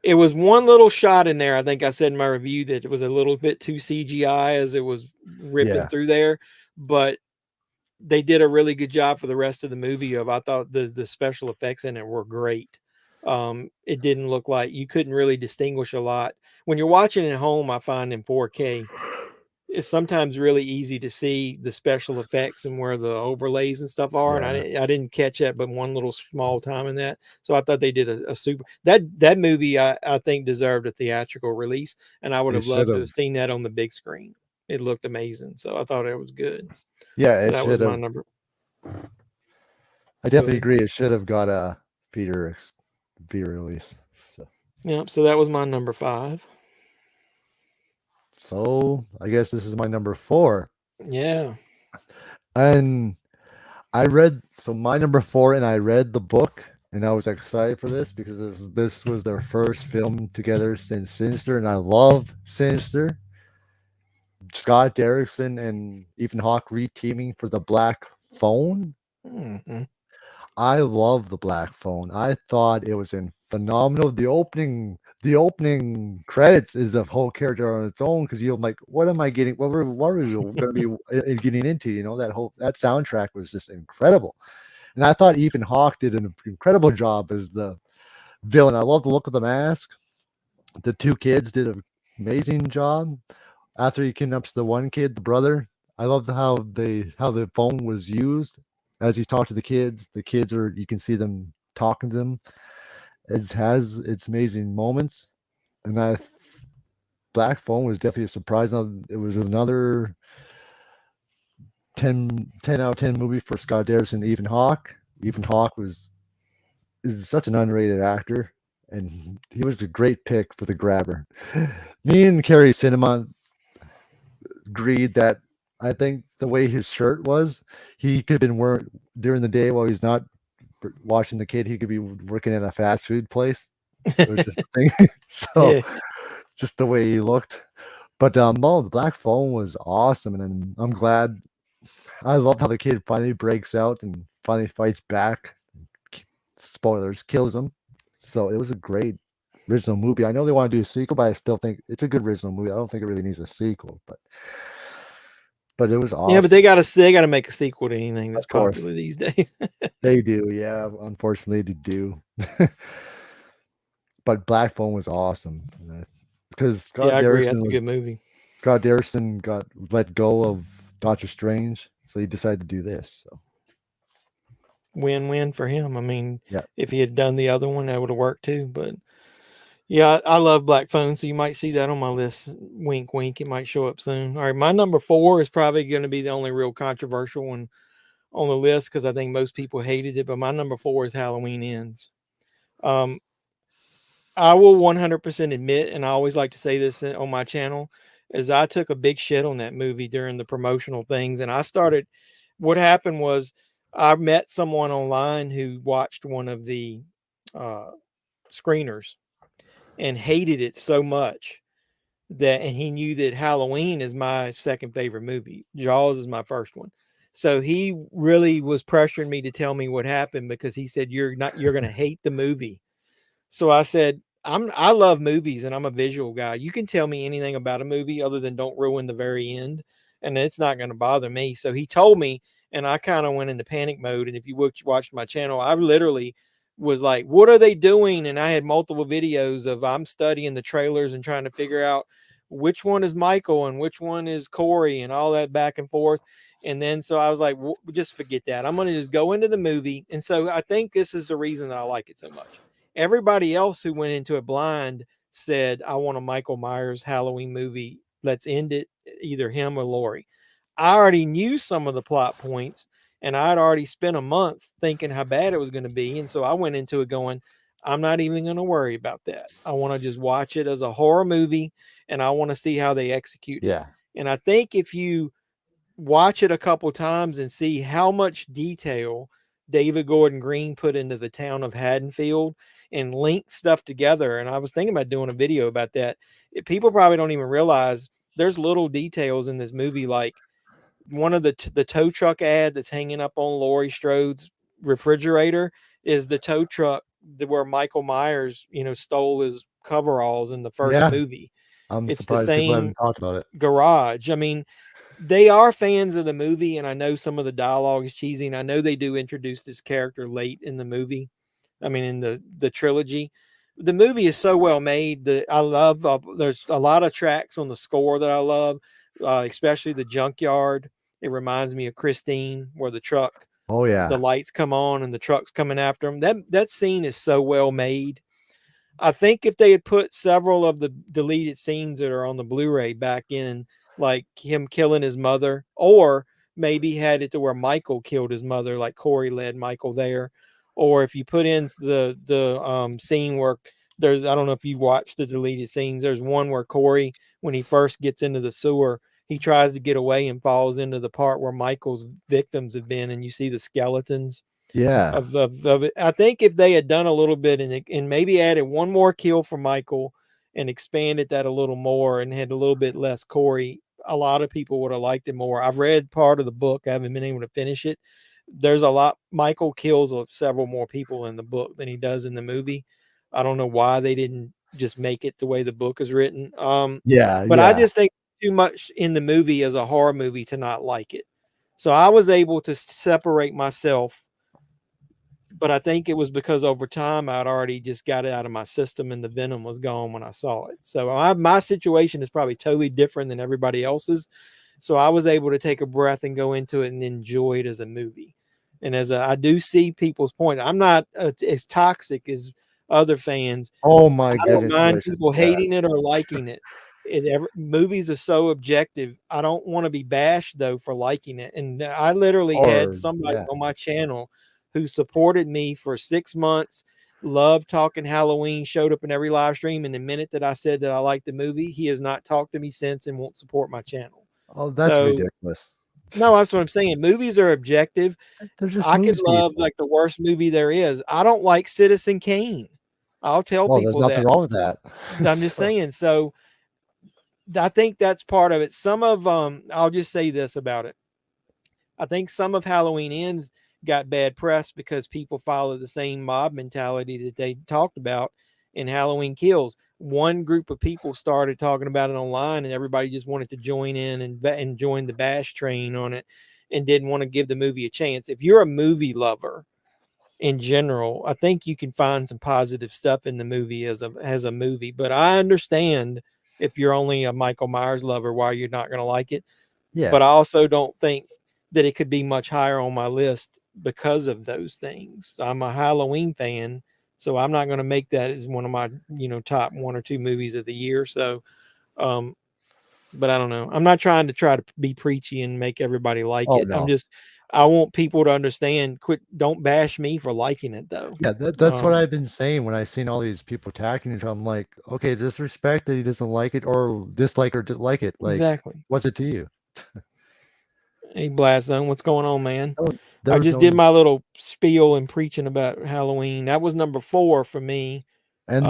It was one little shot in there, I think I said in my review, that it was a little bit too CGI as it was ripping through there, but they did a really good job for the rest of the movie. I thought the special effects in it were great. It didn't look like, you couldn't really distinguish a lot when you're watching at home. I find in 4K, it's sometimes really easy to see the special effects and where the overlays and stuff are. Yeah. And I didn't catch that, but one little small time in that. So I thought they did a super, that movie, I think deserved a theatrical release, and I would They have should loved to have. have seen that on the big screen. It looked amazing. So I thought it was good. Yeah, So it that was should my have. number. I definitely agree. It should have got a feeder release. Yeah. So that was my number 5. So I guess this is my number 4. Yeah. And I read my number 4, and I read the book, and I was excited for this because this was their first film together since Sinister, and I love Sinister. Scott Derrickson and Ethan Hawke re-teaming for the Black Phone. Mm-hmm. I love the Black Phone. I thought it was phenomenal. The opening credits is a whole character on its own, because you're like, what am I getting? What are we going to be getting into? You know, that soundtrack was just incredible. And I thought Ethan Hawke did an incredible job as the villain. I love the look of the mask. The 2 kids did an amazing job. After he kidnaps the one kid, the brother, I love how the phone was used as he's talking to the kids. The kids you can see them talking to them. It has its amazing moments, and Black Phone was definitely a surprise. It was another 10 out of 10 movie for Scott Derrickson and Ethan Hawke. Ethan Hawke is such an underrated actor, and he was a great pick for the grabber. Me and Carrie Cinema agreed that I think the way his shirt was, he could have been wearing during the day while he's not watching the kid. He could be working at a fast food place. It was just a thing. So Yeah. just the way he looked. But no, the Black Phone was awesome, and I'm glad. I love how the kid finally breaks out and finally fights back. Spoilers, kills him. So it was a great original movie. I know they want to do a sequel, but I still think it's a good original movie. I don't think it really needs a sequel, but it was awesome. Yeah, but they got to make a sequel to anything that's Of course. popular these days. They do, yeah. Unfortunately, they do. But Black Phone was awesome because Scott I agree. Derrickson That's a good movie. Scott Derrickson got let go of Doctor Strange, so he decided to do this. So Win-win for him. I mean, yeah, if he had done the other one, that would have worked too. But yeah, I love Black Phone, so you might see that on my list. Wink, wink. It might show up soon. All right, my number 4 is probably going to be the only real controversial one on the list because I think most people hated it. But my number 4 is Halloween Ends. I will 100% admit, and I always like to say this on my channel, is I took a big shit on that movie during the promotional things. And what happened was I met someone online who watched one of the screeners and hated it so much and he knew that Halloween is my second favorite movie. Jaws is my first one. So he really was pressuring me to tell me what happened because he said, you're going to hate the movie. So I said, I love movies and I'm a visual guy. You can tell me anything about a movie other than don't ruin the very end, and it's not going to bother me. So he told me, and I kind of went into panic mode. And if you watched my channel, I literally was like, what are they doing? And I had multiple videos of I'm studying the trailers and trying to figure out which one is Michael and which one is Corey and all that back and forth. And then so I was like, well, just forget that. I'm going to just go into the movie. And so I think this is the reason that I like it so much. Everybody else who went into it blind said, I want a Michael Myers Halloween movie. Let's end it, either him or Laurie. I already knew some of the plot points, and I'd already spent a month thinking how bad it was going to be. And so I went into it going, I'm not even going to worry about that. I want to just watch it as a horror movie, and I want to see how they execute it. yeah. And I think if you watch it a couple times and see how much detail David Gordon Green put into the town of Haddonfield and link stuff together. And I was thinking about doing a video about that. People probably don't even realize there's little details in this movie. Like one of the tow truck ad that's hanging up on Laurie Strode's refrigerator is the tow truck where Michael Myers, stole his coveralls in the first movie. It's the same people haven't talked about it. Garage. I mean, they are fans of the movie, and I know some of the dialogue is cheesy, and I know they do introduce this character late in the movie. I mean, in the trilogy. The movie is so well made that I love. There's a lot of tracks on the score that I love. especially the junkyard. It reminds me of Christine, where the truck, Oh the yeah. lights come on and the truck's coming after him. That scene is so well made. I think if they had put several of the deleted scenes that are on the Blu-ray back in, like him killing his mother, or maybe had it to where Michael killed his mother, like Corey led Michael there, or if you put in the scene where there's, I don't know if you watched the deleted scenes. There's one where Corey, when he first gets into the sewer, he tries to get away and falls into the part where Michael's victims have been, and you see the skeletons Yeah. of it. I think if they had done a little bit and maybe added one more kill for Michael and expanded that a little more and had a little bit less Corey, a lot of people would have liked it more. I've read part of the book. I haven't been able to finish it. There's a lot. Michael kills several more people in the book than he does in the movie. I don't know why they didn't just make it the way the book is written. Yeah. But I Yeah. just think too much in the movie as a horror movie to not like it. So I was able to separate myself, but I think it was because over time I'd already just got it out of my system and the venom was gone when I saw it. So my situation is probably totally different than everybody else's. So I was able to take a breath and go into it and enjoy it as a movie. And I do see people's point. I'm not as toxic as other fans. Oh my I don't goodness mind gracious. people Yeah. hating it or liking it. Movies are so objective. I don't want to be bashed though for liking it. And I literally had Or somebody yeah. on my channel who supported me for 6 months, loved talking Halloween, showed up in every live stream. And the minute that I said that I liked the movie, he has not talked to me since and won't support my channel. Oh, that's So ridiculous. no, that's what I'm saying. Movies are objective. They're just I could moves love people. like the worst movie there is. I don't like Citizen Kane. I'll tell Well, there's people nothing that. wrong with that. I'm just saying. So I think that's part of it. Some of I'll just say this about it. I think some of Halloween Ends got bad press because people follow the same mob mentality that they talked about in Halloween Kills. One group of people started talking about it online, and everybody just wanted to join in and join the bash train on it, and didn't want to give the movie a chance. If you're a movie lover in general, I think you can find some positive stuff in the movie as a movie. But I understand if you're only a Michael Myers lover why you're not going to like it. Yeah. But I also don't think that it could be much higher on my list because of those things. I'm a Halloween fan, so I'm not going to make that as one of my, top 1 or 2 movies of the year. So, but I don't know. I'm not trying to be preachy and make everybody like Oh it. no. I want people to understand, don't bash me for liking it though. Yeah, that's what I've been saying when I seen all these people attacking each other. I'm like, okay, just respect that he doesn't like it or dislike or like it. Like, Exactly. what's it to you? Hey, Blast Zone, what's going on, man? I There's just no- did my little spiel and preaching about Halloween. That was number 4 for me. And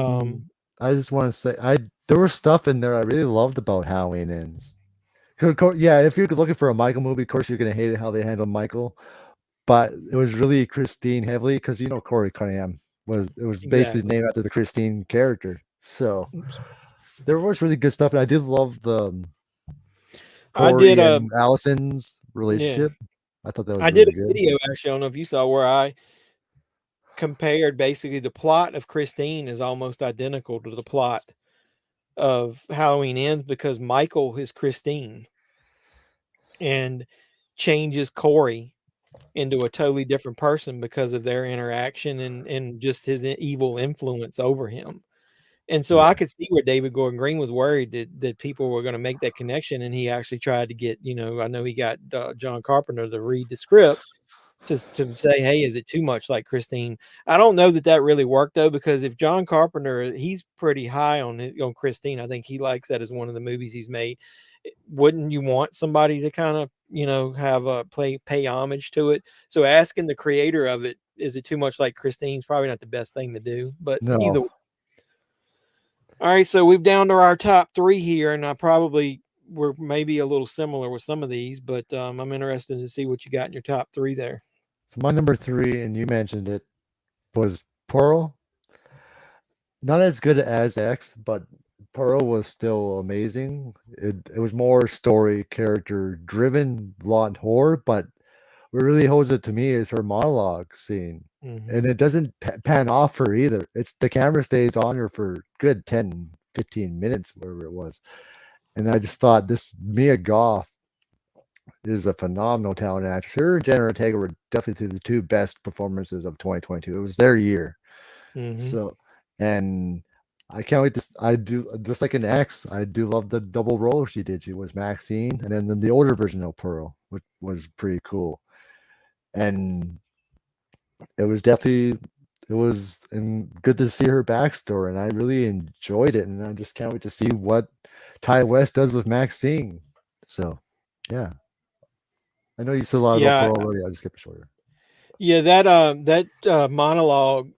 I just want to say, there was stuff in there I really loved about Halloween Ends. Yeah, if you're looking for a Michael movie, of course you're gonna hate it how they handled Michael, but it was really Christine heavily because Corey Cunningham was basically named after the Christine character. So there was really good stuff, and I did love the Corey and Allison's relationship. Yeah. I thought that was really good. Video actually. I don't know if you saw where I compared basically the plot of Christine is almost identical to the plot of Halloween Ends because Michael is Christine and changes Corey into a totally different person because of their interaction and just his evil influence over him. And so I could see where David Gordon Green was worried that people were going to make that connection. And he actually tried to get, I know he got John Carpenter to read the script to say, hey, is it too much like Christine? I don't know that really worked though, because if John Carpenter, he's pretty high on Christine. I think he likes that as one of the movies he's made. Wouldn't you want somebody to kind of, have a pay homage to it? So asking the creator of it, is it too much like Christine's probably not the best thing to do, but no. Either way. All right, so we've down to our top 3 here, and we're maybe a little similar with some of these, but I'm interested to see what you got in your top 3 there. So my number 3, and you mentioned it, was Pearl. Not as good as X, but Pearl was still amazing. It was more story, character driven, lot horror, but what really holds it to me is her monologue scene. Mm-hmm. And it doesn't pan off her either. The camera stays on her for good 10, 15 minutes, whatever it was. And I just thought this Mia Goth is a phenomenal talent actress. Her and Jenna Ortega were definitely the two best performances of 2022. It was their year. Mm-hmm. So, and I can't wait to. I do just like an X. I do love the double role she did. She was Maxine, and then the older version of Pearl, which was pretty cool. And it was definitely good to see her backstory, and I really enjoyed it. And I just can't wait to see what Ty West does with Maxine. So, yeah, I know you said a lot about Pearl already. I'll just skip it shorter. Yeah, that monologue.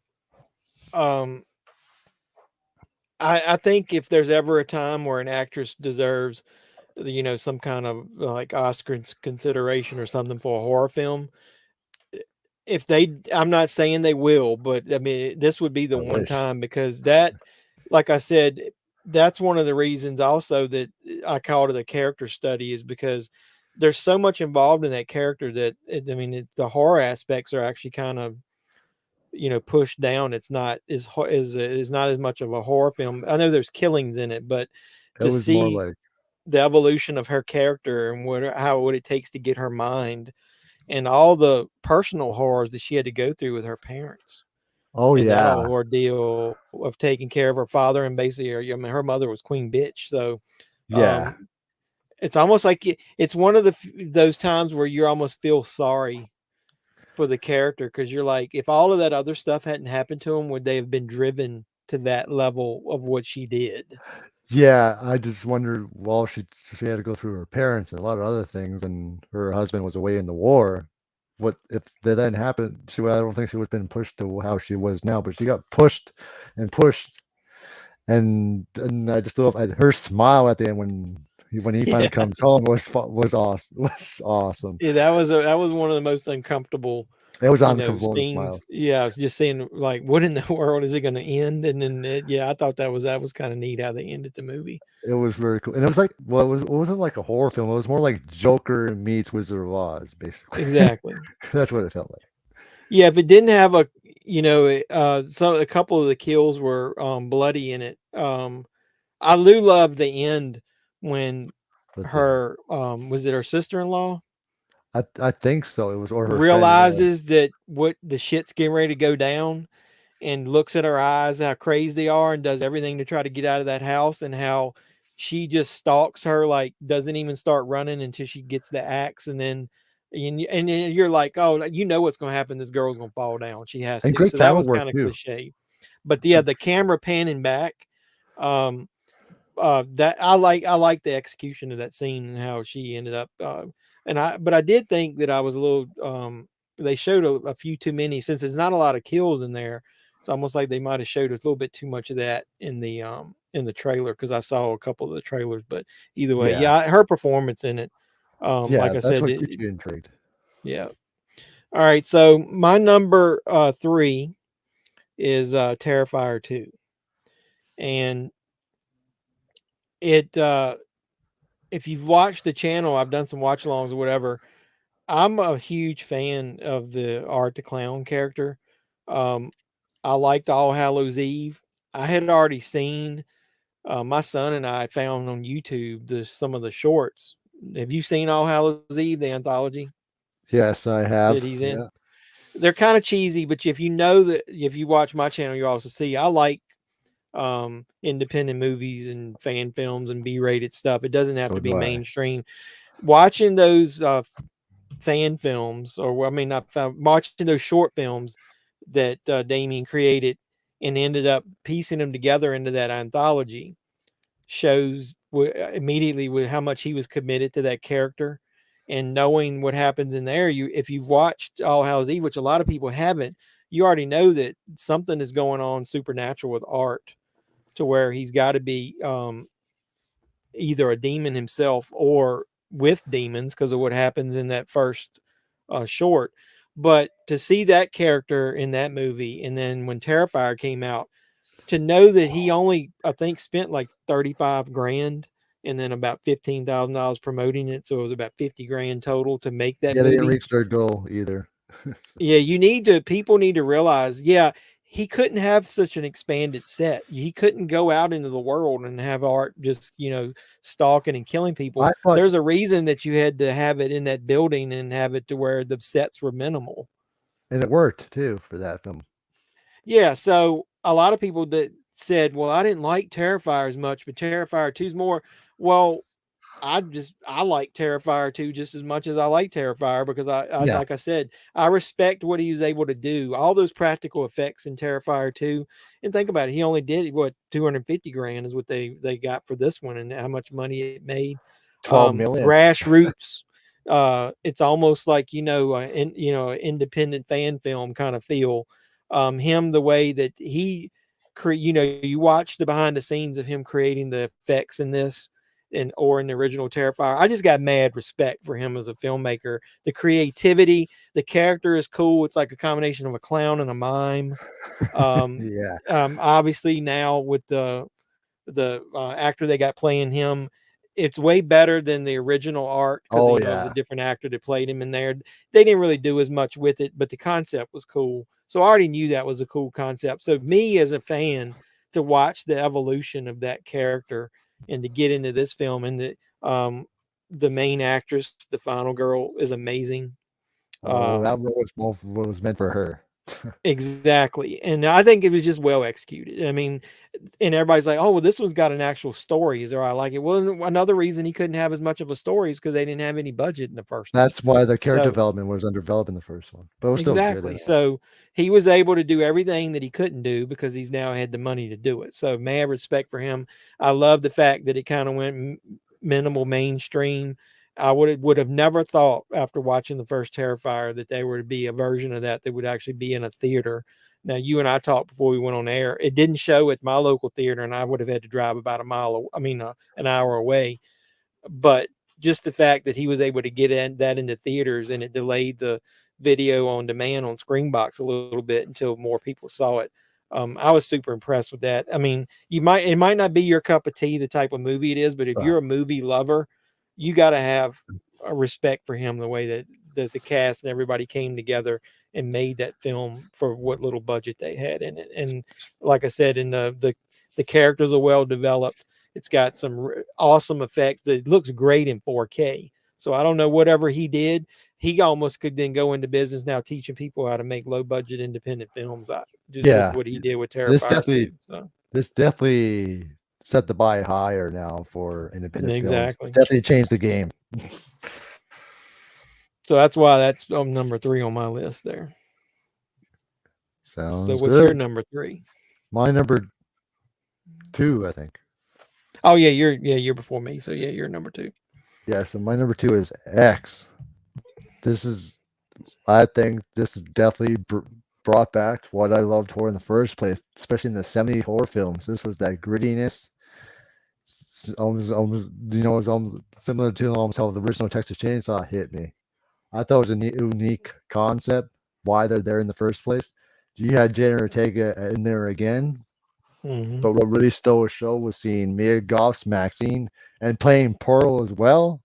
I think if there's ever a time where an actress deserves, some kind of like Oscar consideration or something for a horror film, I'm not saying they will, but I mean, this would be the one time, because that, like I said, that's one of the reasons also that I called it a character study, is because there's so much involved in that character that the horror aspects are actually kind of, pushed down. It's not is not as much of a horror film. I know there's killings in it, but It to was more see like the evolution of her character and what it takes to get her mind, and all the personal horrors that she had to go through with her parents. Oh and that yeah, whole ordeal of taking care of her father, and basically, her mother was Queen Bitch. So, yeah. it's almost like it's one of those times where you almost feel sorry for the character, because you're like, if all of that other stuff hadn't happened to him, would they have been driven to that level of what she did? Yeah, I just wondered. Well, she had to go through her parents and a lot of other things, and her husband was away in the war. What if that didn't happen? I don't think she would have been pushed to how she was now, but she got pushed and pushed, and I just thought her smile at the end when he finally comes home was awesome. Was awesome. Yeah, that was one of the most uncomfortable. It was uncomfortable scenes. smiles. Yeah, I was just saying, like, what in the world is it going to end? And then, I thought that was kind of neat how they ended the movie. It was very cool, and it was like, well, it wasn't like a horror film. It was more like Joker meets Wizard of Oz, basically. Exactly. That's what it felt like. Yeah, if it didn't have a couple of the kills were bloody in it. I do love the end when her was it her sister-in-law? I think so. It was, or her realizes that what the shit's getting ready to go down, and looks at her eyes, how crazy they are, and does everything to try to get out of that house, and how she just stalks her, like doesn't even start running until she gets the axe, and then you're like, oh, what's going to happen. This girl's going to fall down. She has and to. great So that was work kind of too. cliche, but the camera panning back, that I like the execution of that scene and how she ended up. But I did think that I was a little. They showed a few too many, since there's not a lot of kills in there. It's almost like they might have showed a little bit too much of that in the trailer, because I saw a couple of the trailers. But either way, her performance in it, like I that's said, what keeps you intrigued. Yeah. All right, so my number 3 is Terrifier 2, and it if you've watched the channel, I've done some watch alongs or whatever. I'm a huge fan of the Art the Clown character. I liked All Hallows Eve. I had already seen, my son and I found on YouTube some of the shorts. Have you seen All Hallows Eve, the anthology? Yes, I have. That he's in. They're kind of cheesy, but if you watch my channel, you also see I like independent movies and fan films and B-rated stuff. It doesn't have to be mainstream. Watching those fan films, or watching those short films that Damien created and ended up piecing them together into that anthology, shows immediately with how much he was committed to that character. And knowing what happens in there, if you've watched All Hallows Eve, which a lot of people haven't, you already know that something is going on supernatural with Art, to where he's got to be either a demon himself or with demons, because of what happens in that first short. But to see that character in that movie, and then when Terrifier came out, to know that he only, I think, spent like 35 grand and then about $15,000 promoting it, so it was about 50 grand total to make that movie. They didn't reach their goal either. Yeah, people need to realize, he couldn't have such an expanded set. He couldn't go out into the world and have Art just, stalking and killing people. I thought, There's a reason that you had to have it in that building and have it to where the sets were minimal. and it worked too for that film. Yeah, so a lot of people that said, well, I didn't like Terrifier as much, but Terrifier 2's more. Well, I like Terrifier 2 just as much as I like Terrifier, because I Yeah. like I said, I respect what he was able to do. All those practical effects in Terrifier 2. And think about it, he only did what, 250 grand is what they got for this one, and how much money it made. 12 million. Grassroots. It's almost like, independent fan film kind of feel. Him, the way that he you watch the behind the scenes of him creating the effects in this, or in the original Terrifier. I just got mad respect for him as a filmmaker. The creativity, the character is cool. It's like a combination of a clown and a mime. Yeah. Obviously now with the actor they got playing him, it's way better than the original Art, because Oh, it was a different actor that played him in there. They didn't really do as much with it, but the concept was cool. So I already knew that was a cool concept. So me as a fan, to watch the evolution of that character and to get into this film, and the main actress, the final girl, is amazing. That was meant for her. Exactly. And I think it was just well executed. I mean, and everybody's like, oh, well, this one's got an actual story. Is there? I like it. Well, another reason he couldn't have as much of a story is because they didn't have any budget in the first one. That's why the character development was underdeveloped in the first one. But it was still exactly. good. So he was able to do everything that he couldn't do because he's now had the money to do it. So mad respect for him. I love the fact that it kind of went minimal mainstream. I would have never thought, after watching the first Terrifier, that there would be a version of that would actually be in a theater. Now, you and I talked before we went on air. It didn't show at my local theater, and I would have had to drive about an hour away. But just the fact that he was able to get that into theaters, and it delayed the video on demand on Screenbox a little bit until more people saw it. I was super impressed with that. I mean, it might not be your cup of tea, the type of movie it is, but if you're a movie lover, you got to have a respect for him, the way that the cast and everybody came together and made that film for what little budget they had in it. And like I said, in the characters are well developed. It's got some awesome effects. It looks great in 4K. So I don't know, whatever he did, he almost could then go into business now, teaching people how to make low budget independent films. What he did with Terrifier. This definitely set the bar higher now for independent films. Exactly. Definitely changed the game. So that's why that's number 3 on my list there. Sounds so what's good. your number 3? My number 2, I think. Oh yeah, you're before me. So yeah, you're number 2. Yeah, so my number 2 is X. I think this is definitely brought back what I loved horror in the first place, especially in the 70s horror films. This was that grittiness. It's almost it's almost similar to almost how the original Texas Chainsaw hit me. I thought it was a unique concept, why they're there in the first place. You had Jenna Ortega in there again, but what really stole the show was seeing Mia Goth's Maxine and playing Pearl as well.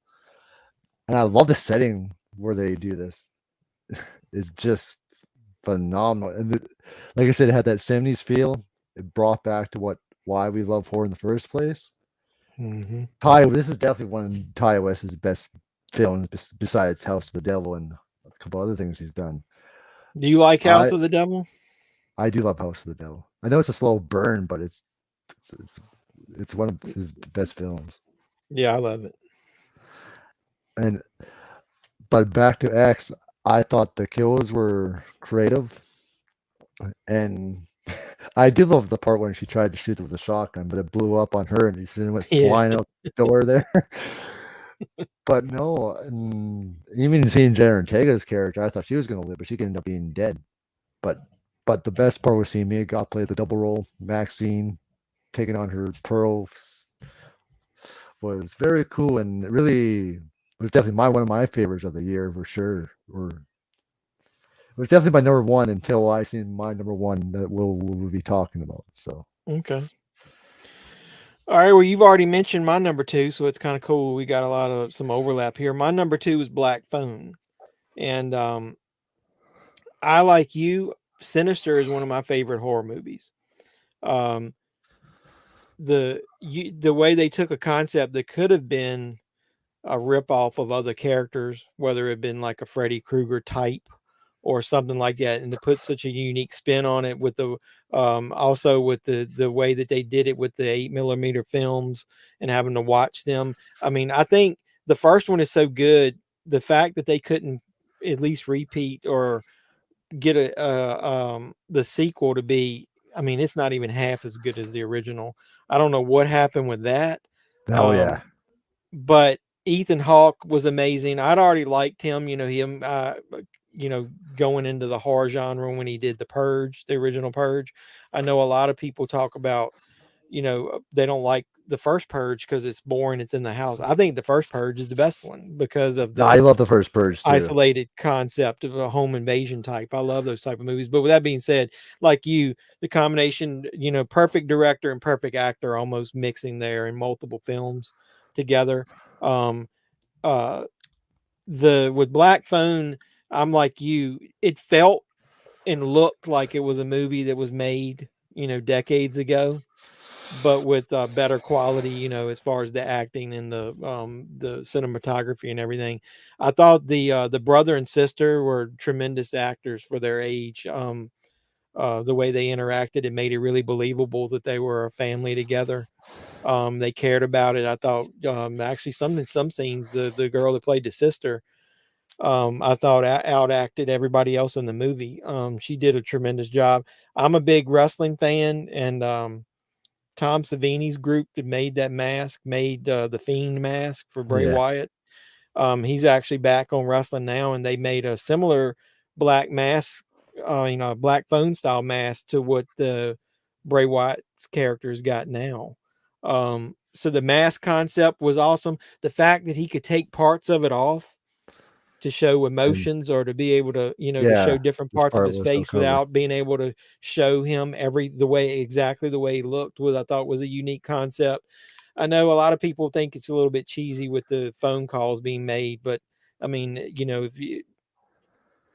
And I love the setting where they do this. It's just phenomenal. And like I said, it had that 70s feel. It brought back to why we love horror in the first place. This is definitely one of Ty West's best films besides House of the Devil and a couple other things he's done. Do you like House of the Devil? I do love House of the Devil. I know it's a slow burn, but it's one of his best films. Yeah, I love it. But back to X, I thought the kills were creative, and I did love the part when she tried to shoot with a shotgun, but it blew up on her and she went flying out the door there. But no, and even seeing Jenna Ortega's character, I thought she was going to live, but she could end up being dead. But the best part was seeing Mia Goth play the double role. Maxine taking on her Pearl was very cool, and it really was definitely one of my favorites of the year for sure. It was definitely my number 1 until I seen my number 1 that we'll be talking about. So okay. All right. Well, you've already mentioned my number 2, so it's kind of cool. We got some overlap here. My number 2 is Black Phone, and I, like you, Sinister is one of my favorite horror movies. Um, the way they took a concept that could have been a rip off of other characters, whether it had been like a Freddy Krueger type or something like that, and to put such a unique spin on it with the also with the way that they did it with the 8mm films and having to watch them. I mean, I think the first one is so good. The fact that they couldn't at least repeat or get the sequel to be, I mean, it's not even half as good as the original. I don't know what happened with that. Oh yeah. But Ethan Hawke was amazing. I'd already liked him, him going into the horror genre when he did The Purge, the original Purge. I know a lot of people talk about, they don't like the first Purge because it's boring, it's in the house. I think the first Purge is the best one because of I the love the first Purge too. isolated concept of a home invasion type. I love those type of movies. But with that being said, like you, the combination, perfect director and perfect actor almost mixing there in multiple films together. Um, with Black Phone, I'm like you, it felt and looked like it was a movie that was made, decades ago, but with better quality, as far as the acting and the cinematography and everything. I thought the brother and sister were tremendous actors for their age. The way they interacted, it made it really believable that they were a family together. They cared about it. I thought actually some scenes, the girl that played the sister, I thought outacted everybody else in the movie. She did a tremendous job. I'm a big wrestling fan, and Tom Savini's group that made that mask, made the Fiend mask for Bray Yeah. Wyatt. He's actually back on wrestling now, and they made a similar black mask, Black Phone style mask to what the Bray Wyatt's character's got now. So the mask concept was awesome. The fact that he could take parts of it off to show And emotions or to be able to, to show yeah, different this parts of part his was so face cool. without being able to show him exactly the way he looked I thought was a unique concept. I know a lot of people think it's a little bit cheesy with the phone calls being made, but I mean, if you,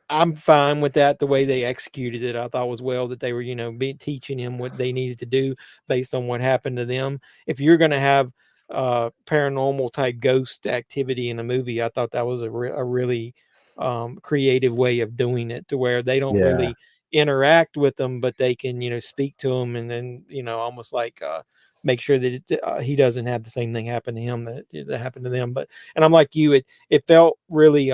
I'm fine with that. The way they executed it, I thought was well that they were, teaching him what they needed to do based on what happened to them. If you're going to have paranormal type ghost activity in a movie, I thought that was a really creative way of doing it, to where they don't Yeah. really interact with them, but they can, speak to them, and then, almost like make sure that he doesn't have the same thing happen to him that happened to them. But, and I'm like you, it felt really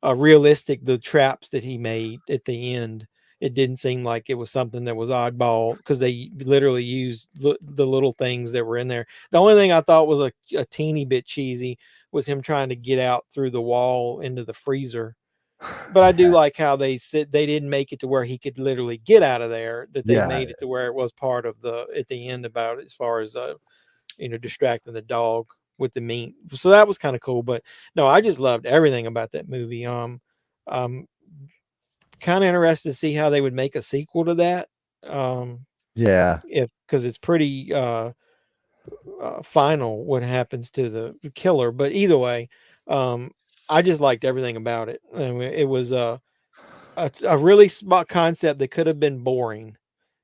realistic, the traps that he made at the end. It didn't seem like it was something that was oddball, because they literally used the little things that were in there. The only thing I thought was a teeny bit cheesy was him trying to get out through the wall into the freezer. But I do like how they said they didn't make it to where he could literally get out of there, that they Yeah. made it to where it was part of at the end, about as far as distracting the dog with the meat. So that was kind of cool. But no, I just loved everything about that movie. Um, kind of interested to see how they would make a sequel to that. Yeah. If because it's pretty final what happens to the killer. But either way, I just liked everything about it. I mean, it was a really smart concept that could have been boring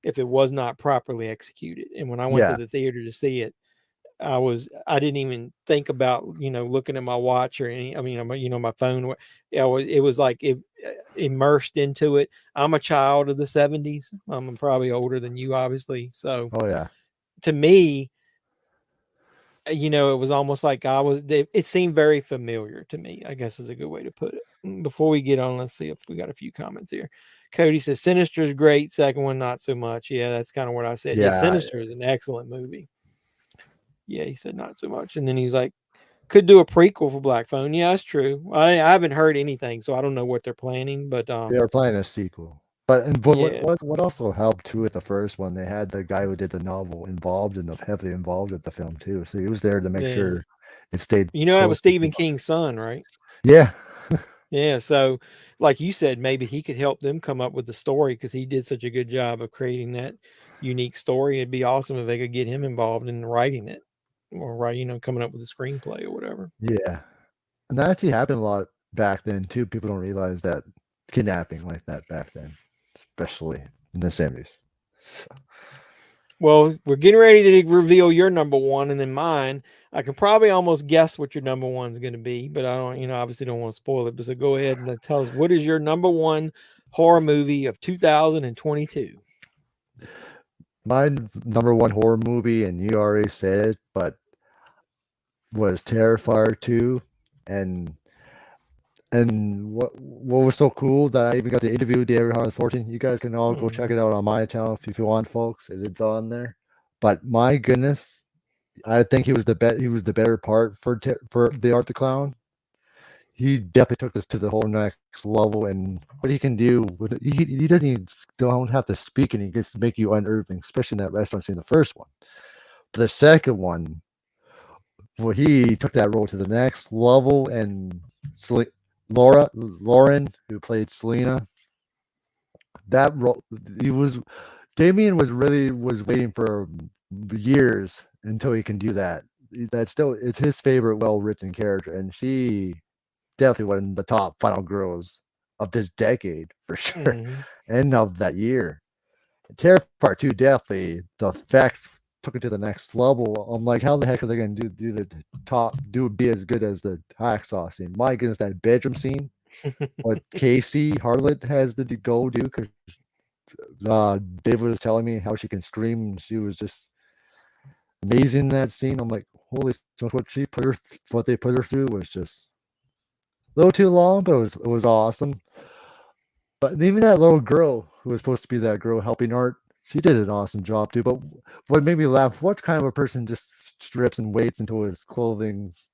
if it was not properly executed. And when I went to Yeah. the theater to see it, I didn't even think about, looking at my watch or my phone. It was like immersed into it. I'm a child of the 70s. I'm probably older than you, obviously. So Oh yeah. to me, it was almost like it seemed very familiar to me, I guess is a good way to put it. Before we get on, let's see if we got a few comments here. Cody says Sinister is great. Second one, not so much. Yeah, that's kind of what I said. Yeah, Yeah. Sinister is an excellent movie. Yeah, he said not so much. And then he's like, could do a prequel for Black Phone. Yeah, that's true. I haven't heard anything, so I don't know what they're planning. But They are planning a sequel. But yeah, what also helped too with the first one, they had the guy who did the novel involved and heavily involved with the film too. So he was there to make yeah. sure it stayed That was close to Stephen King's son, right? Yeah. Yeah. So, like you said, maybe he could help them come up with the story, because he did such a good job of creating that unique story. It'd be awesome if they could get him involved in writing it, or coming up with a screenplay or whatever. Yeah. And that actually happened a lot back then too. People don't realize that kidnapping like that back then, especially in the 70s. Well, we're getting ready to reveal your number one, and then mine. I can probably almost guess what your number one is going to be, but I don't, obviously don't want to spoil it. But so go ahead and tell us, what is your number one horror movie of 2022? My number one horror movie, and you already said it, but was Terrifier 2. And what was so cool that I even got to interview David Harlan Thornton. You guys can all go check it out on my channel if you want, folks. It's on there. But my goodness, I think he was the better part for the Art the Clown. He definitely took us to the whole next level, and what he can do with it, he doesn't even don't have to speak, and he gets to make you unnerving, especially in that restaurant scene, the first one. But the second one, well, he took that role to the next level, and Lauren, who played Selena, that role, Damien was waiting for years until he can do that. It's his favorite well-written character, and she definitely one of the top final girls of this decade for sure, and of that year. Terrifier 2, definitely the effects took it to the next level. I'm like, how the heck are they going to be as good as the hacksaw scene? My goodness, that bedroom scene, what Casey Harlett has to go do, because David was telling me how she can scream. She was just amazing in that scene. I'm like, holy smokes, what they put her through was just a little too long, but it was awesome. But even that little girl who was supposed to be that girl helping Art, she did an awesome job too. But what made me laugh, what kind of a person just strips and waits until his clothing's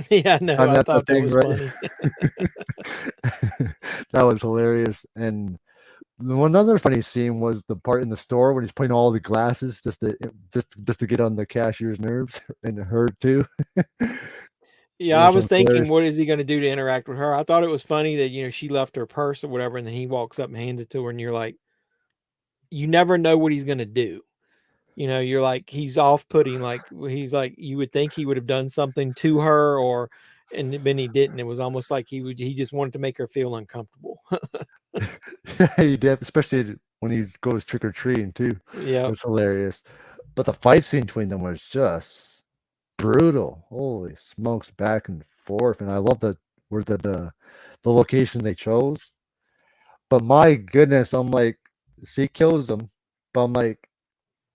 Yeah, no, I thought that was funny. That was hilarious. And one other funny scene was the part in the store when he's putting all the glasses just to get on the cashier's nerves, and her too. Yeah, I was thinking, what is he going to do to interact with her? I thought it was funny that, she left her purse or whatever, and then he walks up and hands it to her, and you're like, you never know what he's going to do. You're like, he's off-putting. Like, he's like, you would think he would have done something to her, and then he didn't. It was almost like he just wanted to make her feel uncomfortable. He did, especially when he goes trick-or-treating too. Yeah, it's hilarious. But the fight scene between them was just brutal. Holy smokes, back and forth. And I love the location they chose. But my goodness, I'm like, she kills them, but I'm like,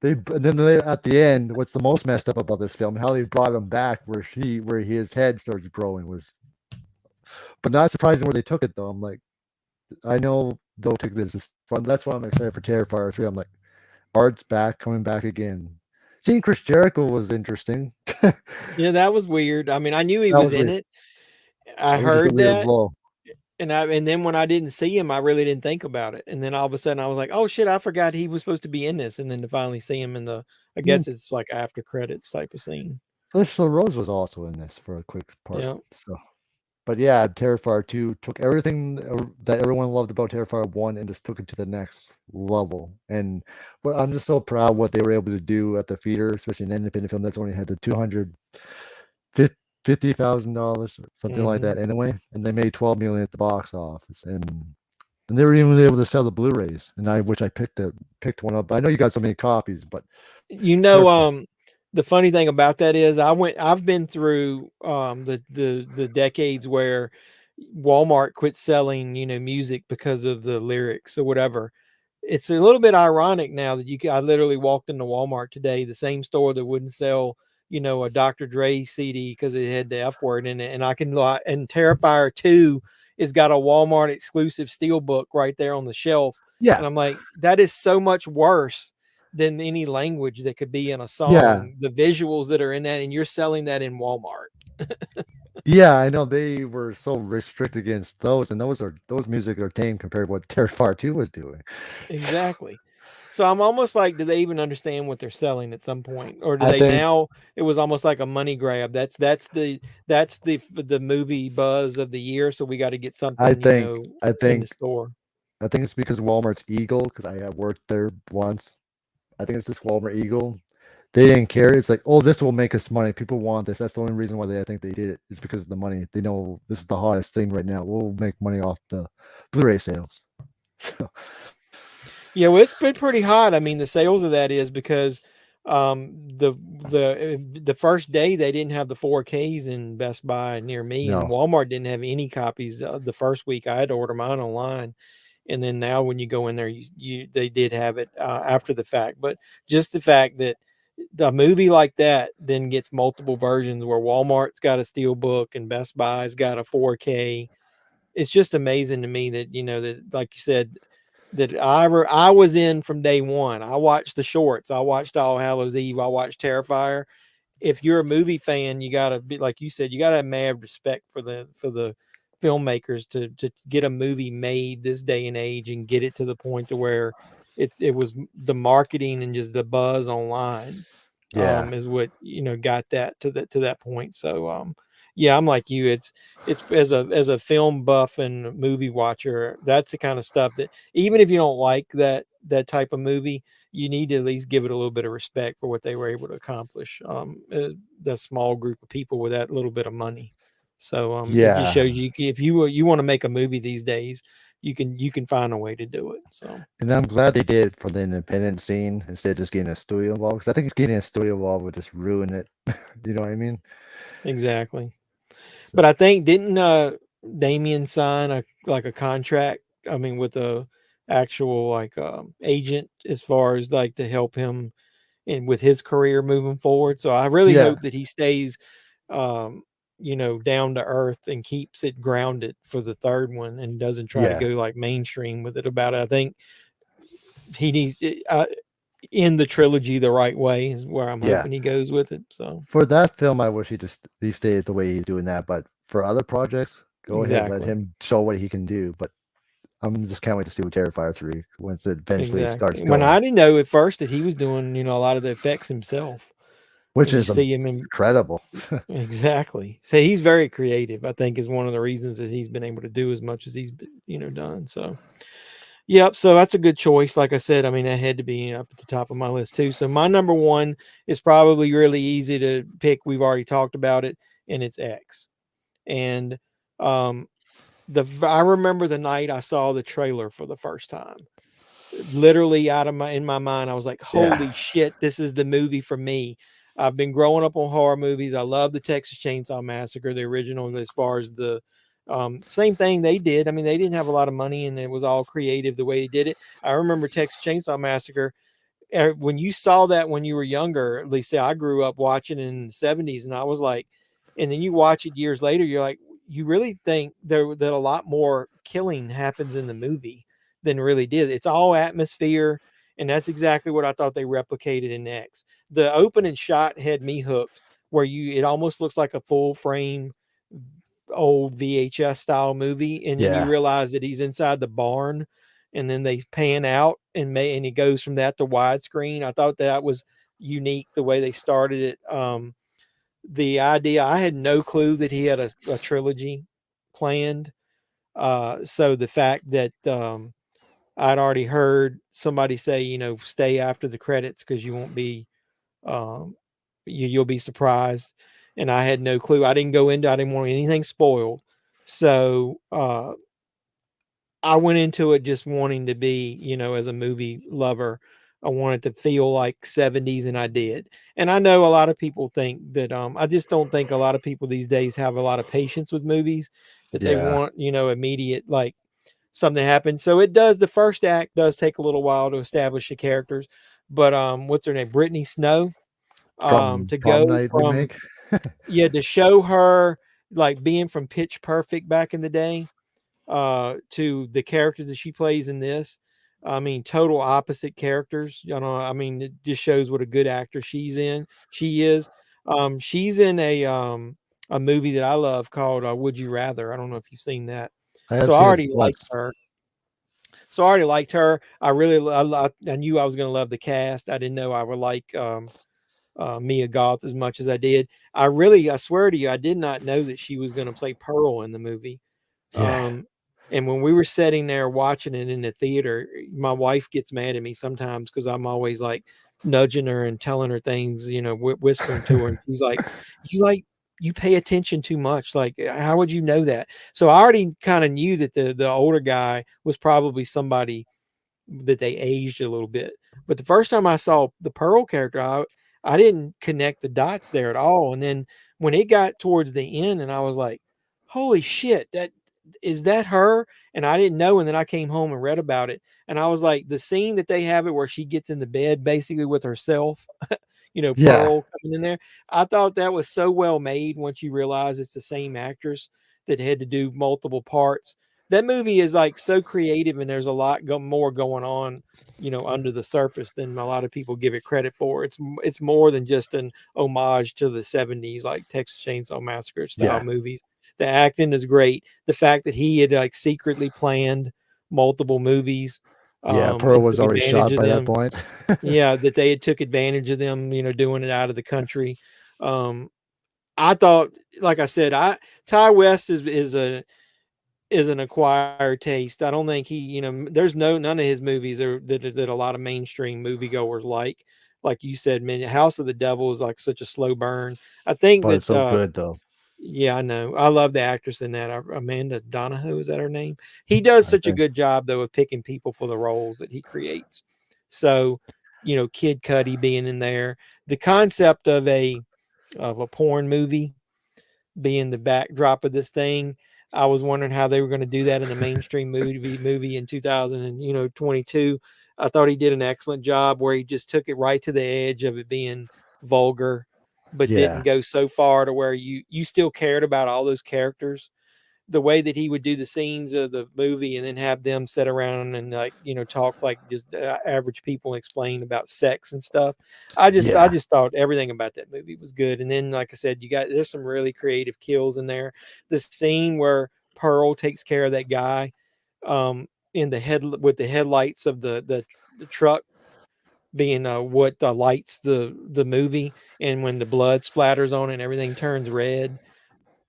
at the end, what's the most messed up about this film, how they brought him back where his head starts growing, but not surprising where they took it though. I'm like, I know they'll take this as fun. That's why I'm excited for Terrifier 3. I'm like, Art's coming back again. Seeing Chris Jericho was interesting. Yeah, that was weird. I mean, I knew he was in it. I heard that. And then when I didn't see him, I really didn't think about it. And then all of a sudden I was like, oh shit, I forgot he was supposed to be in this. And then to finally see him I guess it's like after credits type of scene. So Rose was also in this for a quick part. Yeah. So, but yeah, Terrifier 2 took everything that everyone loved about Terrifier 1 and just took it to the next level. And I'm just so proud what they were able to do at the theater, especially an independent film that's only had the $250,000, something like that anyway. And they made $12 million at the box office. And they were even able to sell the Blu-rays. And which I picked one up. I know you got so many copies, but the funny thing about that is I've been through the decades where Walmart quit selling, music because of the lyrics or whatever. It's a little bit ironic now that I literally walked into Walmart today, the same store that wouldn't sell, a Dr. Dre CD because it had the F word in it. And and Terrifier 2 has got a Walmart exclusive steelbook right there on the shelf. Yeah. And I'm like, that is so much worse than any language that could be in a song. Yeah. The visuals that are in that, and you're selling that in Walmart. Yeah, I know they were so restricted against those, and those music are tame compared to what Terrifier 2 was doing. Exactly. So I'm almost like, do they even understand what they're selling at some point, or do they now? It was almost like a money grab. That's the movie buzz of the year. So we got to get something. I think in the store. I think it's because Walmart's Eagle, because I have worked there once. I think it's this Walmart Eagle. They didn't care. It's like, oh, this will make us money. People want this. That's the only reason why I think they did it. It's because of the money. They know this is the hottest thing right now. We'll make money off the Blu-ray sales. Yeah, well, it's been pretty hot. I mean, the sales of that is because the first day they didn't have the 4Ks in Best Buy near me, and No. Walmart didn't have any copies. The first week I had to order mine online, and then now when you go in there, they did have it after the fact. But just the fact that a movie like that then gets multiple versions, where Walmart's got a steel book and Best Buy's got a 4K. It's just amazing to me that, that, like you said, that I was in from day one. I watched the shorts. I watched All Hallows Eve. I watched Terrifier. If you're a movie fan, you gotta be, like you said, you gotta have mad respect for the filmmakers to get a movie made this day and age and get it to the point to where it was the marketing and just the buzz online Yeah. is what got that to that point. So yeah, I'm like you. It's as a film buff and movie watcher, that's the kind of stuff that, even if you don't like that type of movie, you need to at least give it a little bit of respect for what they were able to accomplish. The small group of people with that little bit of money. So it just Yeah. shows you, if you want to make a movie these days, you can find a way to do it. So, And I'm glad they did for the independent scene instead of just getting a studio involved. Because I think getting a studio involved would just ruin it. You know what I mean? exactly. So, But I think, didn't Damien sign a contract? I mean, with a actual agent, as far as like to help him in with his career moving forward. So I really yeah. hope that he stays, down to earth and keeps it grounded for the third one and doesn't try to Yeah. go like mainstream with it about it. I think he needs in the trilogy the right way is where I'm Yeah. hoping he goes with it. So For that film, I wish he stays the way he's doing that. But for other projects, go ahead, let exactly. him show what he can do. But I'm just can't wait to see what Terrifier 3 once it eventually starts When going. I didn't know at first that he was doing, a lot of the effects himself. Which When you is see him in incredible. exactly, so he's very creative. I think is one of the reasons that he's been able to do as much as he's been, done. So, yep. So that's a good choice. Like I said, I mean, that had to be up at the top of my list too. So my number one is probably really easy to pick. We've already talked about it, and it's X. And um, I remember the night I saw the trailer for the first time. Literally in my mind, I was like, holy Yeah. shit, this is the movie for me. I've been growing up on horror movies. I love the Texas Chainsaw Massacre, the original, as far as the same thing they did. I mean, they didn't have a lot of money and it was all creative the way they did it. I remember Texas Chainsaw Massacre. When you saw that when you were younger, at least I grew up watching in the 70s, and I was like, and then you watch it years later, you're like, you really think that a lot more killing happens in the movie than really did. It's all atmosphere, and that's exactly what I thought they replicated in X. The opening shot had me hooked, where it almost looks like a full frame old VHS style movie, and then you Yeah. realize that he's inside the barn, and then they pan out and it goes from that to widescreen. I thought that was unique the way they started it. The idea, I had no clue that he had a trilogy planned. So the fact that I'd already heard somebody say, stay after the credits because you won't be, um, you'll be surprised. And I had no clue. I didn't want anything spoiled. So I went into it just wanting to be, as a movie lover, I wanted to feel like 70s, and I did. And I know a lot of people think that I just don't think a lot of people these days have a lot of patience with movies, that they Yeah. want, immediate, like, something happens. So it does. The first act does take a little while to establish the characters, but what's her name? Brittany Snow. From To Prom go Night from remake. to show her like being from Pitch Perfect back in the day, to the character that she plays in this. I mean, total opposite characters. I mean, it just shows what a good actor she is. She's in a movie that I love called Would You Rather. I don't know if you've seen that. I have So I seen it already liked once. her. So I already liked her. I knew I was going to love the cast. I didn't know I would like Mia Goth as much as I did. I swear to you, I did not know that she was going to play Pearl in the movie. Yeah. Um, And when we were sitting there watching it in the theater, my wife gets mad at me sometimes because I'm always like nudging her and telling her things, whispering to her. And she's like, you pay attention too much. Like, how would you know that? So I already kind of knew that the older guy was probably somebody that they aged a little bit. But the first time I saw the Pearl character, I didn't connect the dots there at all. And then when it got towards the end and I was like, holy shit, that her? And I didn't know. And then I came home and read about it. And I was like, the scene that they have it where she gets in the bed basically with herself, Yeah. Pearl coming in there. I thought that was so well made once you realize it's the same actress that had to do multiple parts. That movie is like so creative and there's a lot more going on, under the surface than a lot of people give it credit for. It's more than just an homage to the 70s, like Texas Chainsaw Massacre style Yeah. movies. The acting is great. The fact that he had like secretly planned multiple movies, Yeah. Pearl and was took already advantage shot of by that them. point. Yeah, that they had took advantage of them, doing it out of the country. Um, I thought, like I said, Ty West is an acquired taste. I don't think he, there's none of his movies that a lot of mainstream moviegoers like. Like you said, man, House of the Devil is like such a slow burn. I think But it's that so good though. yeah, I know. I love the actress in that. Amanda Donohoe, is that her name? He does I such a think. good job though of picking people for the roles that he creates. So, Kid Cudi being in there, the concept of a porn movie being the backdrop of this thing. I was wondering how they were going to do that in the mainstream movie in 2022. I thought he did an excellent job where he just took it right to the edge of it being vulgar, but didn't Yeah. go so far to where you still cared about all those characters. The way that he would do the scenes of the movie and then have them sit around and like talk like just average people and explain about sex and stuff. I Yeah. just thought everything about that movie was good. And then like I said, there's some really creative kills in there. The scene where Pearl takes care of that guy in the head with the headlights of the truck being what lights the movie, and when the blood splatters on it and everything turns red,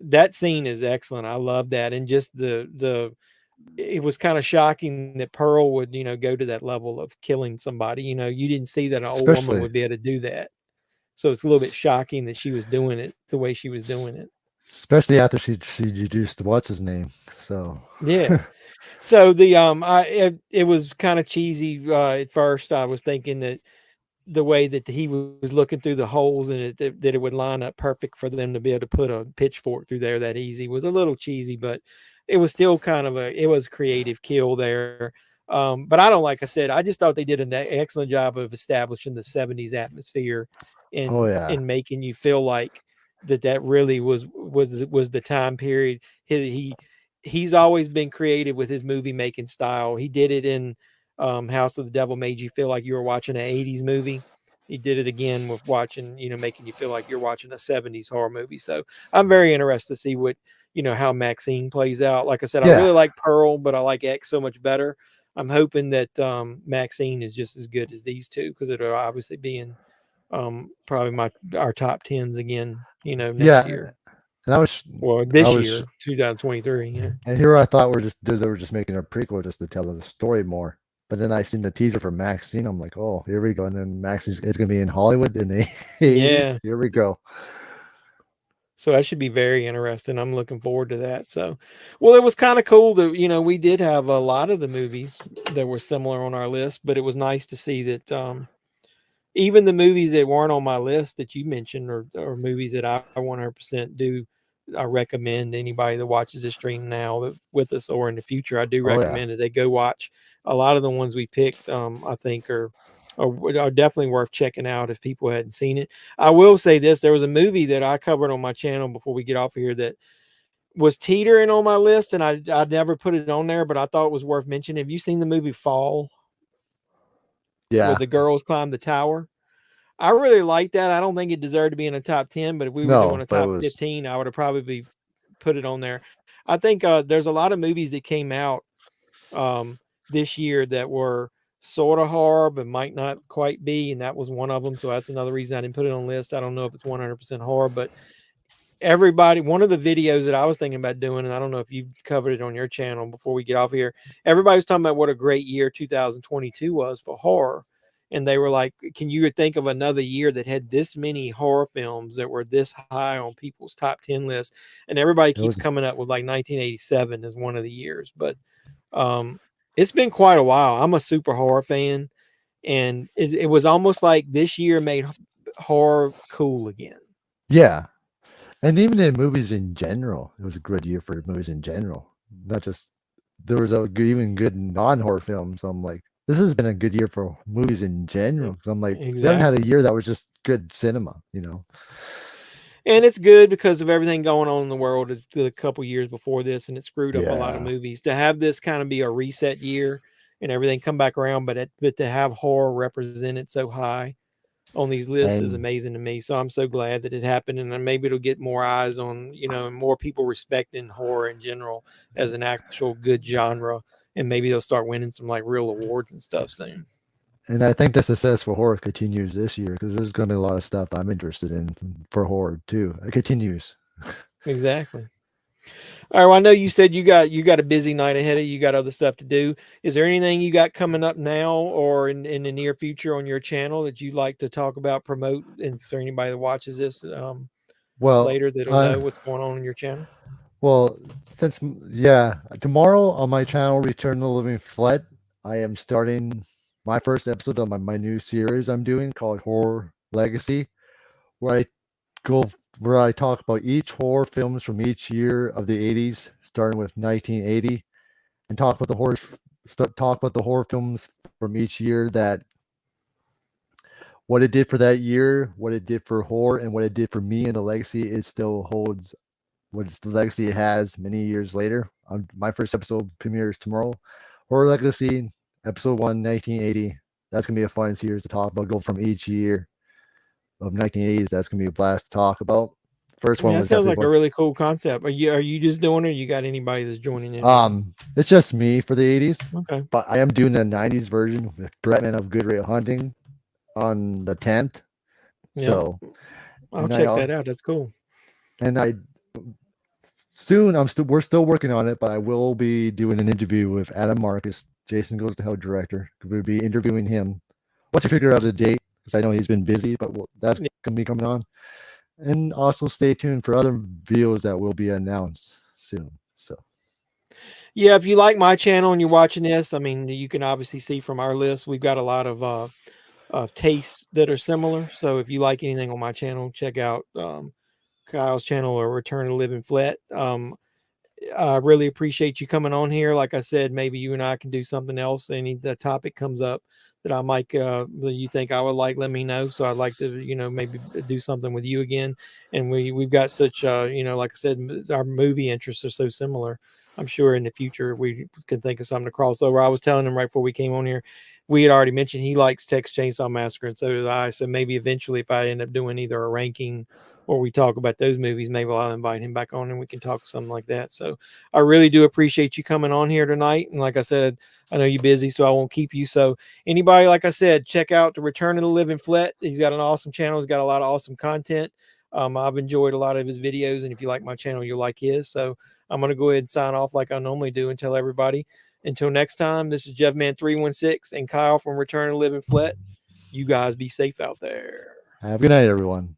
that scene is excellent. I love that. And just it was kind of shocking that Pearl would, go to that level of killing somebody. You didn't see that an old woman Especially would be able to do that. So it's a little bit shocking that she was doing it the way she was doing it. especially after she deduced what's his name. So Yeah. So it was kind of cheesy at first. I was thinking that the way that he was looking through the holes in it, that it would line up perfect for them to be able to put a pitchfork through there that easy was a little cheesy, but it was still it was creative kill there. But like I said, I just thought they did an excellent job of establishing the 70s atmosphere oh and yeah. making you feel like that really was the time period. He's always been creative with his movie making style. He did it in House of the Devil, made you feel like you were watching an 80s movie. He did it again with watching, making you feel like you're watching a 70s horror movie. So I'm very interested to see what, how Maxine plays out. Like I said, I Yeah. really like Pearl, but I like X so much better. I'm hoping that Maxine is just as good as these two, because it'll obviously be in probably our top tens again, next Yeah. year. And Well, I this was year, 2023. and here I thought they were just making a prequel just to tell the story more. But then I seen the teaser for Maxine. I'm like, oh, here we go. And then Maxine's it's gonna be in Hollywood in the 80s. Yeah. Here we go. So that should be very interesting. I'm looking forward to that. So, well, it was kind of cool that, we did have a lot of the movies that were similar on our list, but it was nice to see that even the movies that weren't on my list that you mentioned or movies that I 100% do. I recommend anybody that watches this stream now with us or in the future, I do Oh yeah. recommend that they go watch a lot of the ones we picked. I think are definitely worth checking out if people hadn't seen it. I will say this: there was a movie that I covered on my channel before we get off of here that was teetering on my list, and I never put it on there, but I thought it was worth mentioning. Have you seen the movie Fall, where Yeah. the girls climb the tower? I really like that. I don't think it deserved to be in the top 10, but if we were doing No, a but it top was 15, I would have probably put it on there. I think there's a lot of movies that came out this year that were sort of horror, but might not quite be. And that was one of them. So that's another reason I didn't put it on the list. I don't know if it's 100% horror, but everybody, one of the videos that I was thinking about doing, and I don't know if you covered it on your channel before we get off here, everybody was talking about what a great year 2022 was for horror. And they were like, can you think of another year that had this many horror films that were this high on people's top 10 lists? And everybody keeps coming up with like 1987 as one of the years. But it's been quite a while. I'm a super horror fan. And it was almost like this year made horror cool again. Yeah. And even in movies in general, it was a good year for movies in general. Not just, there was even good non-horror films. So I'm like, this has been a good year for movies in general. Because I'm like, we haven't had a year that was just good cinema, you know. And it's good because of everything going on in the world a couple years before this, and it screwed up a lot of movies. To have this kind of be a reset year and everything come back around, but to have horror represented so high on these lists is amazing to me. So I'm so glad that it happened, and then maybe it'll get more eyes on, you know, and more people respecting horror in general as an actual good genre, and maybe they'll start winning some like real awards and stuff soon. And I think the success for horror continues this year because there's going to be a lot of stuff I'm interested in for horror too. It continues. Exactly. All right. Well, I know you said you got a busy night ahead of you. You got other stuff to do. Is there anything you got coming up now or in the near future on your channel that you'd like to talk about, promote, and for anybody that watches this later that'll know what's going on in your channel? Well, tomorrow on my channel, Return to Living Flett, I am starting my first episode of my new series I'm doing called Horror Legacy, where I talk about each horror films from each year of the 80s, starting with 1980, and talk about the horror films from each year, that what it did for that year, what it did for horror, and what it did for me, and the legacy it still holds, the legacy it has many years later. My first episode premieres tomorrow. Horror Legacy, episode 1, 1980. That's gonna be a fun series to talk about. Go from each year of 1980s. That's gonna be a blast to talk about. First one. That sounds like a really cool concept. Are you just doing it, or you got anybody that's joining in? It's just me for the 80s. Okay. But I am doing a 90s version with Bretman of Good Rate Hunting on the 10th. Yep. So I'll check that out. That's cool. And we're still working on it, but I will be doing an interview with Adam Marcus, Jason Goes to Hell director. We'll be interviewing him once we figure out a date, because I know he's been busy, but that's going to be coming on. And also stay tuned for other videos that will be announced soon. So, yeah, if you like my channel and you're watching this, I mean, you can obviously see from our list, we've got a lot of tastes that are similar. So if you like anything on my channel, check out Kyle's channel or Return to Living Flett. I really appreciate you coming on here. Like I said, maybe you and I can do something else. The topic comes up that I might, that you think I would like, let me know. So I'd like to, maybe do something with you again. And we've got such, like I said, our movie interests are so similar. I'm sure in the future we can think of something to cross over. I was telling him right before we came on here, we had already mentioned he likes Texas Chainsaw Massacre, and so did I. So maybe eventually, if I end up doing either a ranking or we talk about those movies, maybe I'll invite him back on and we can talk something like that. So I really do appreciate you coming on here tonight. And like I said, I know you're busy, so I won't keep you. So anybody, like I said, check out the Return of the Living Flett. He's got an awesome channel. He's got a lot of awesome content. I've enjoyed a lot of his videos, and if you like my channel, you'll like his. So I'm going to go ahead and sign off like I normally do and tell everybody, until next time, this is JEFFMAN316 and Kyle from Return of the Living Flett. You guys be safe out there. Have a good night, everyone.